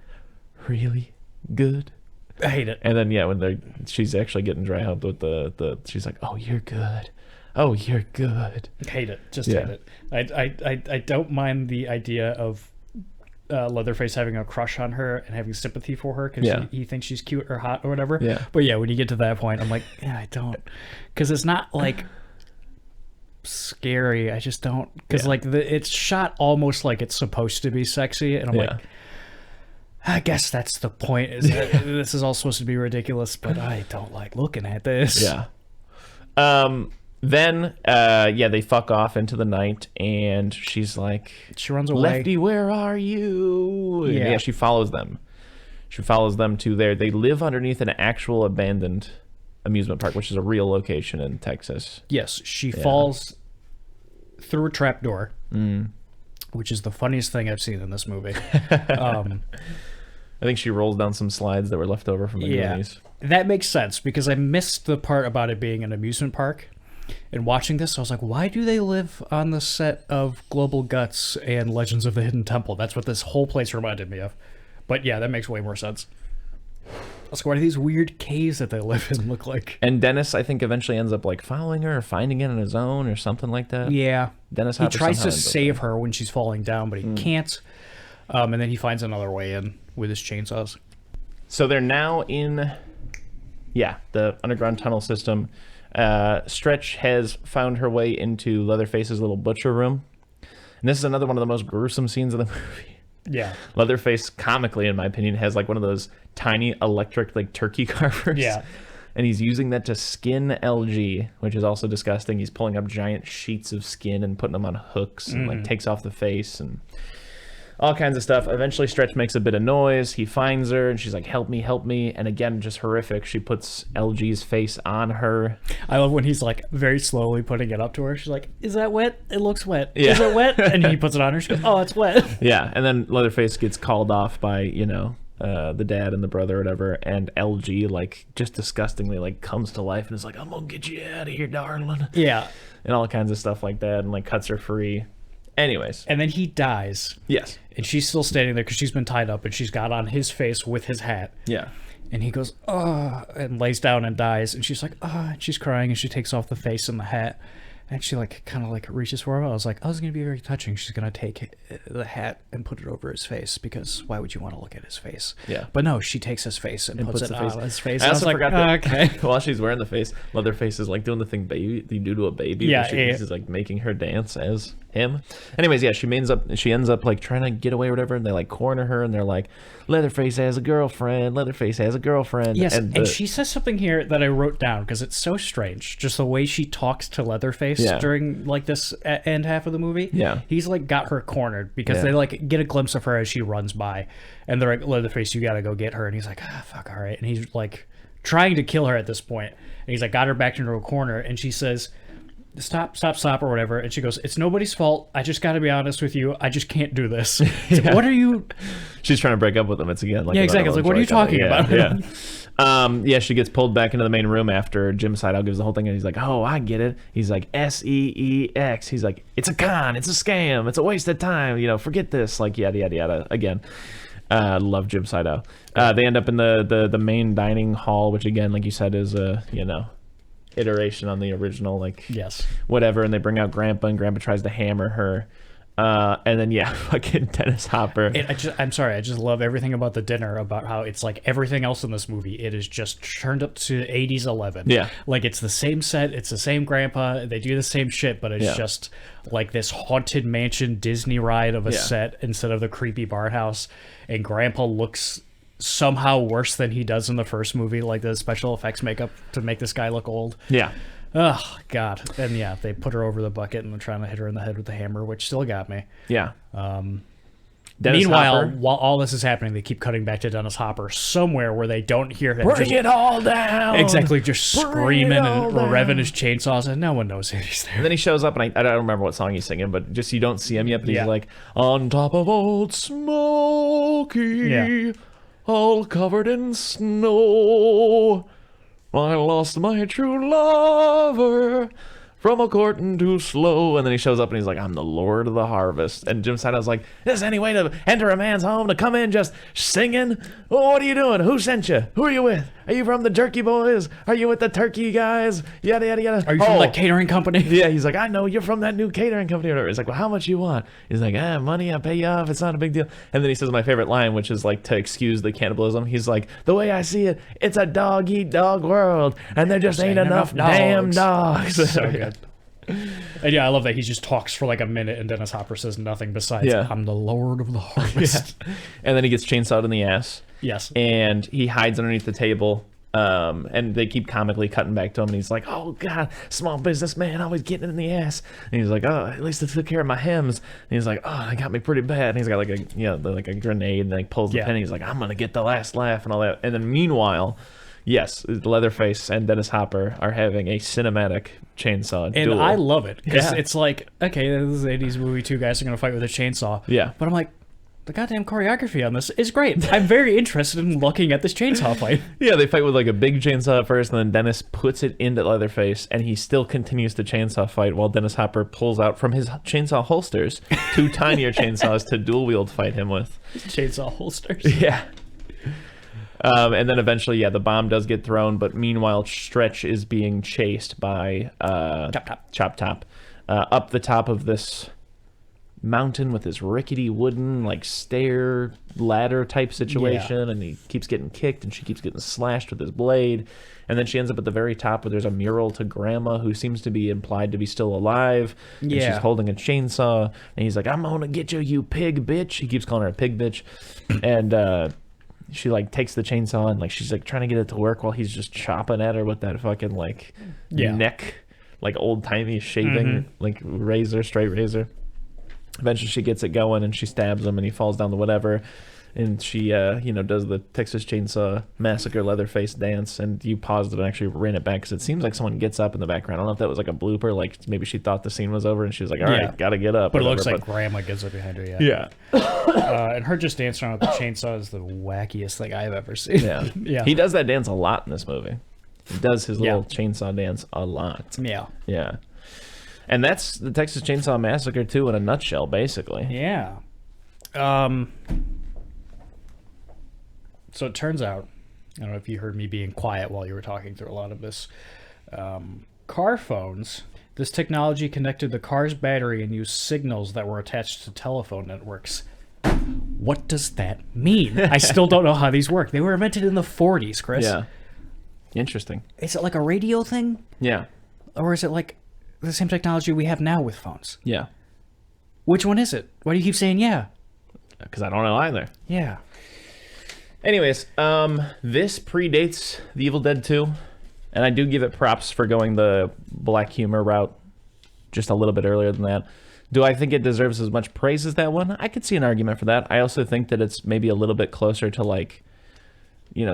good?" I hate it. And then when she's actually getting dry humped with the she's like, "Oh, you're good. Oh, you're good." Hate it. Just hate it. I don't mind the idea of Leatherface having a crush on her and having sympathy for her because he thinks she's cute or hot or whatever. Yeah. But when you get to that point, I'm like, I don't, because it's not like scary. I just don't, because like it's shot almost like it's supposed to be sexy, and I'm like, I guess that's the point. Is that this is all supposed to be ridiculous, but I don't like looking at this. Yeah. Then, they fuck off into the night, and she's like, she runs away. "Lefty, where are you?" Yeah, she follows them. She follows them to there. They live underneath an actual abandoned amusement park, which is a real location in Texas. Yes, she falls through a trap door, which is the funniest thing I've seen in this movie. I think she rolls down some slides that were left over from the movies. That makes sense, because I missed the part about it being an amusement park. And watching this, I was like, why do they live on the set of Global Guts and Legends of the Hidden Temple? That's what this whole place reminded me of. But that makes way more sense. Also, what do these weird caves that they live in look like? And Dennis, I think, eventually ends up like following her or finding it on his own or something like that. Yeah. Dennis He tries to save her when she's falling down, but he can't. And then he finds another way in with his chainsaws. So they're now in, the underground tunnel system. Stretch has found her way into Leatherface's little butcher room. And this is another one of the most gruesome scenes of the movie. Yeah. Leatherface, comically, in my opinion, has like one of those tiny electric like turkey carvers. Yeah. and he's using that to skin LG, which is also disgusting. He's pulling up giant sheets of skin and putting them on hooks and like takes off the face and all kinds of stuff. Eventually, Stretch makes a bit of noise. He finds her, and she's like, help me, help me. And again, just horrific. She puts LG's face on her. I love when he's like very slowly putting it up to her. She's like, is that wet? It looks wet. Yeah. Is it wet? And he puts it on her. She goes, oh, it's wet. Yeah, and then Leatherface gets called off by, the dad and the brother or whatever, and LG, like, just disgustingly, like, comes to life and is like, I'm gonna get you out of here, darling. Yeah. And all kinds of stuff like that, and, like, cuts her free. Anyways. And then he dies. Yes. And she's still standing there because she's been tied up, and she's got on his face with his hat. Yeah. And he goes, oh, and lays down and dies. And she's like, oh, and she's crying, and she takes off the face and the hat. And she, like, kind of, like, reaches for him. I was like, oh, it's going to be very touching. She's going to take the hat and put it over his face, because why would you want to look at his face? Yeah. But no, she takes his face and puts it on his face. I also was forgot like, that okay. while she's wearing the face, Leatherface is, like, doing the thing you do to a baby. Yeah, She's, like, making her dance as him. Anyways, yeah, she ends up, like, trying to get away or whatever, and they, like, corner her, and they're like, Leatherface has a girlfriend. Leatherface has a girlfriend. Yes, and she says something here that I wrote down because it's so strange. Just the way she talks to Leatherface during like this end half of the movie. Yeah, he's like got her cornered because they like get a glimpse of her as she runs by, and they're like, Leatherface, you gotta go get her. And he's like, fuck, all right. And he's like trying to kill her at this point. And he's like got her back into a corner, and she says, stop or whatever. And she goes, it's nobody's fault. I just got to be honest with you. I just can't do this. Like, what are you? She's trying to break up with him. It's again like, yeah, exactly. It's like, what are you talking about? Yeah. She gets pulled back into the main room after Jim Seidow gives the whole thing, and he's like, oh, I get it. He's like, SEEX. He's like, it's a con. It's a scam. It's a waste of time. Forget this. Like, yada, yada, yada. Again. Love Jim Seidow. They end up in the main dining hall, which again, like you said, is iteration on the original, like, yes, whatever. And they bring out Grandpa, and Grandpa tries to hammer her. And then fucking Dennis Hopper. I'm sorry, I just love everything about the dinner, about how it's like everything else in this movie, it is just turned up to 80s 11. Yeah. Like it's the same set, it's the same grandpa, they do the same shit, but it's just like this haunted mansion Disney ride of a set instead of the creepy bar house. And Grandpa looks somehow worse than he does in the first movie, like the special effects makeup to make this guy look old. Yeah. Oh, God. And they put her over the bucket and they're trying to hit her in the head with the hammer, which still got me. Yeah. Meanwhile, Hopper, while all this is happening, they keep cutting back to Dennis Hopper somewhere where they don't hear him. Bring it all down! Exactly, just screaming and revving his chainsaws, and no one knows he's there. And then he shows up, and I don't remember what song he's singing, but just you don't see him yet, but he's like, on top of Old Smoky, all covered in snow, I lost my true lover from a courting too slow. And then he shows up and he's like, I'm the Lord of the Harvest. And Jim Sidow's like, is there any way to enter a man's home to come in just singing? Oh, what are you doing? Who sent you? Who are you with? Are you from the Turkey Boys? Are you with the Turkey guys? Yada, yada, yada. Are you from the catering company? Yeah, he's like, I know you're from that new catering company or whatever. He's like, well, how much you want? He's like, money, I'll pay you off. It's not a big deal. And then he says my favorite line, which is like to excuse the cannibalism. He's like, the way I see it, it's a dog-eat-dog world, and there just ain't enough damn dogs. So good. And I love that he just talks for like a minute and Dennis Hopper says nothing besides, I'm the Lord of the Harvest. And then he gets chainsawed in the ass. Yes. And he hides underneath the table. And they keep comically cutting back to him, and he's like, oh God, small businessman always getting in the ass. And he's like, oh, at least I took care of my hems. And he's like, oh, they got me pretty bad. And he's got like a grenade, and like pulls the pin, and he's like, I'm gonna get the last laugh and all that. And then meanwhile, yes, Leatherface and Dennis Hopper are having a cinematic chainsaw duel. And I love it, because it's like, okay, this is an 80s movie, two guys are gonna fight with a chainsaw. Yeah. But I'm like, the goddamn choreography on this is great. I'm very interested in looking at this chainsaw fight. Yeah, they fight with like a big chainsaw at first, and then Dennis puts it into Leatherface, and he still continues to chainsaw fight while Dennis Hopper pulls out from his chainsaw holsters 2 tinier chainsaws to dual wield fight him with. Chainsaw holsters. Yeah. And then eventually, the bomb does get thrown, but meanwhile, Stretch is being chased by Chop Top up the top of this mountain with this rickety wooden like stair ladder type situation, and he keeps getting kicked, and she keeps getting slashed with his blade, and then she ends up at the very top where there's a mural to Grandma, who seems to be implied to be still alive, and she's holding a chainsaw, and he's like, I'm gonna get you, you pig bitch. He keeps calling her a pig bitch. And she like takes the chainsaw and like she's like trying to get it to work while he's just chopping at her with that fucking like neck, like old timey shaving like razor, straight razor. Eventually she gets it going and she stabs him and he falls down the whatever. And she, does the Texas Chainsaw Massacre Leatherface dance, and you paused it and actually ran it back because it seems like someone gets up in the background. I don't know if that was like a blooper, like maybe she thought the scene was over and she was like, all right, gotta get up. But it looks like Grandma gets up behind her, Yeah. And her just dancing around with the chainsaw is the wackiest thing I've ever seen. Yeah. He does that dance a lot in this movie. He does his little chainsaw dance a lot. Yeah. Yeah. And that's the Texas Chainsaw Massacre, too, in a nutshell, basically. Yeah. So it turns out, I don't know if you heard me being quiet while you were talking through a lot of this, car phones, this technology connected the car's battery and used signals that were attached to telephone networks. What does that mean? I still don't know how these work. They were invented in the 40s, Chris. Yeah. Interesting. Is it like a radio thing? Yeah. Or is it like the same technology we have now with phones? Yeah. Which one is it? Why do you keep saying yeah? Because I don't know either. Yeah. Anyways, this predates The Evil Dead 2, and I do give it props for going the black humor route just a little bit earlier than that. Do I think it deserves as much praise as that one? I could see an argument for that. I also think that it's maybe a little bit closer to like,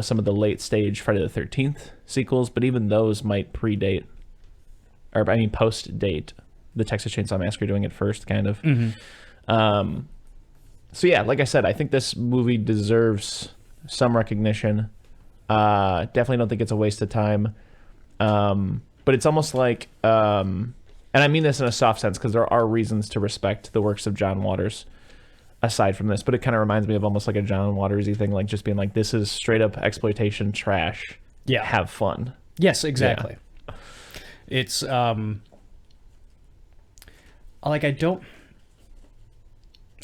some of the late stage Friday the 13th sequels, but even those might predate, or I mean post-date the Texas Chainsaw Massacre, doing it first, kind of. So yeah, like I said, I think this movie deserves some recognition. Definitely don't think it's a waste of time. But it's almost like, and I mean this in a soft sense because there are reasons to respect the works of John Waters aside from this, but it kind of reminds me of almost like a John Waters-y thing, like just being like, this is straight up exploitation trash. Yeah. Have fun. Yes, exactly. Yeah. It's, like,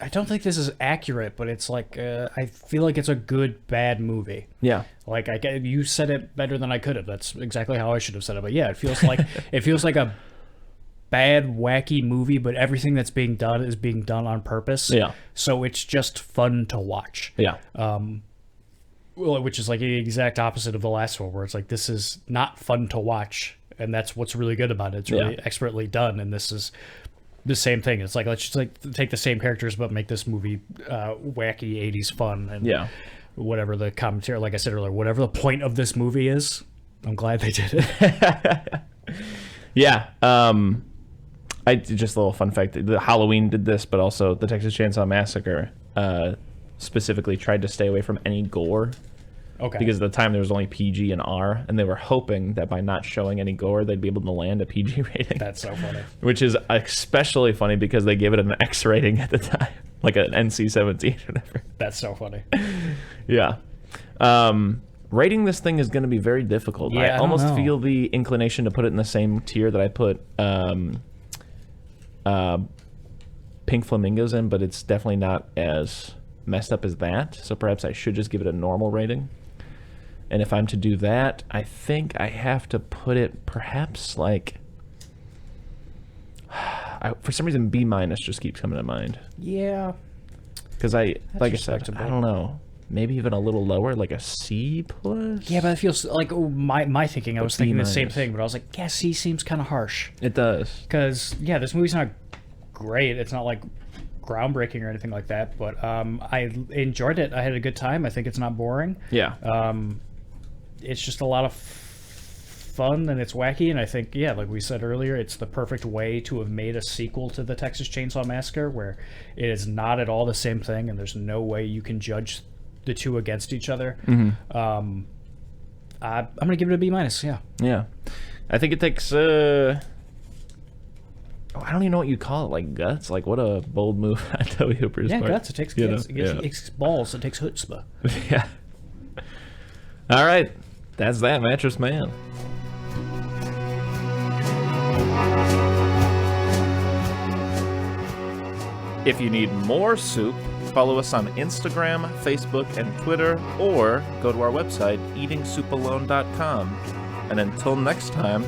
I don't think this is accurate, but it's like I feel like it's a good bad movie. Yeah. Like you said it better than I could have. That's exactly how I should have said it. But yeah, it feels like a bad wacky movie, but everything that's being done is being done on purpose. Yeah. So it's just fun to watch. Yeah. Which is like the exact opposite of the last one, where it's like this is not fun to watch, and that's what's really good about it. It's really expertly done, and this is the same thing. It's like, let's just like take the same characters but make this movie wacky 80s fun, and whatever the commentary, like I said earlier, whatever the point of this movie is, I'm glad they did it. Yeah. I just a little fun fact, the Halloween did this, but also the Texas Chainsaw Massacre specifically tried to stay away from any gore. Okay. Because at the time there was only PG and R, and they were hoping that by not showing any gore, they'd be able to land a PG rating. That's so funny. Which is especially funny because they gave it an X rating at the time, like an NC-17 or whatever. That's so funny. Yeah. Rating this thing is going to be very difficult. Yeah, I almost feel the inclination to put it in the same tier that I put Pink Flamingos in, but it's definitely not as messed up as that. So perhaps I should just give it a normal rating. And if I'm to do that, I think I have to put it perhaps like, for some reason, B- just keeps coming to mind. Yeah. Because I said, I don't know, maybe even a little lower, like a C+. Yeah, but it feels like my thinking. I was thinking the same thing, but I was like, yeah, C seems kind of harsh. It does. Because this movie's not great. It's not like groundbreaking or anything like that, but I enjoyed it. I had a good time. I think it's not boring. Yeah. It's just a lot of fun, and it's wacky, and I think, like we said earlier, it's the perfect way to have made a sequel to the Texas Chainsaw Massacre, where it is not at all the same thing, and there's no way you can judge the two against each other. I'm gonna give it a B-. Yeah. I think it takes I don't even know what you call it, like guts. Like, what a bold move on Toby Hooper's part. Yeah, guts. It takes guts. It takes balls. It takes chutzpah. Yeah. All right. That's that, Mattress Man. If you need more soup, follow us on Instagram, Facebook, and Twitter, or go to our website, eatingsoupalone.com. And until next time,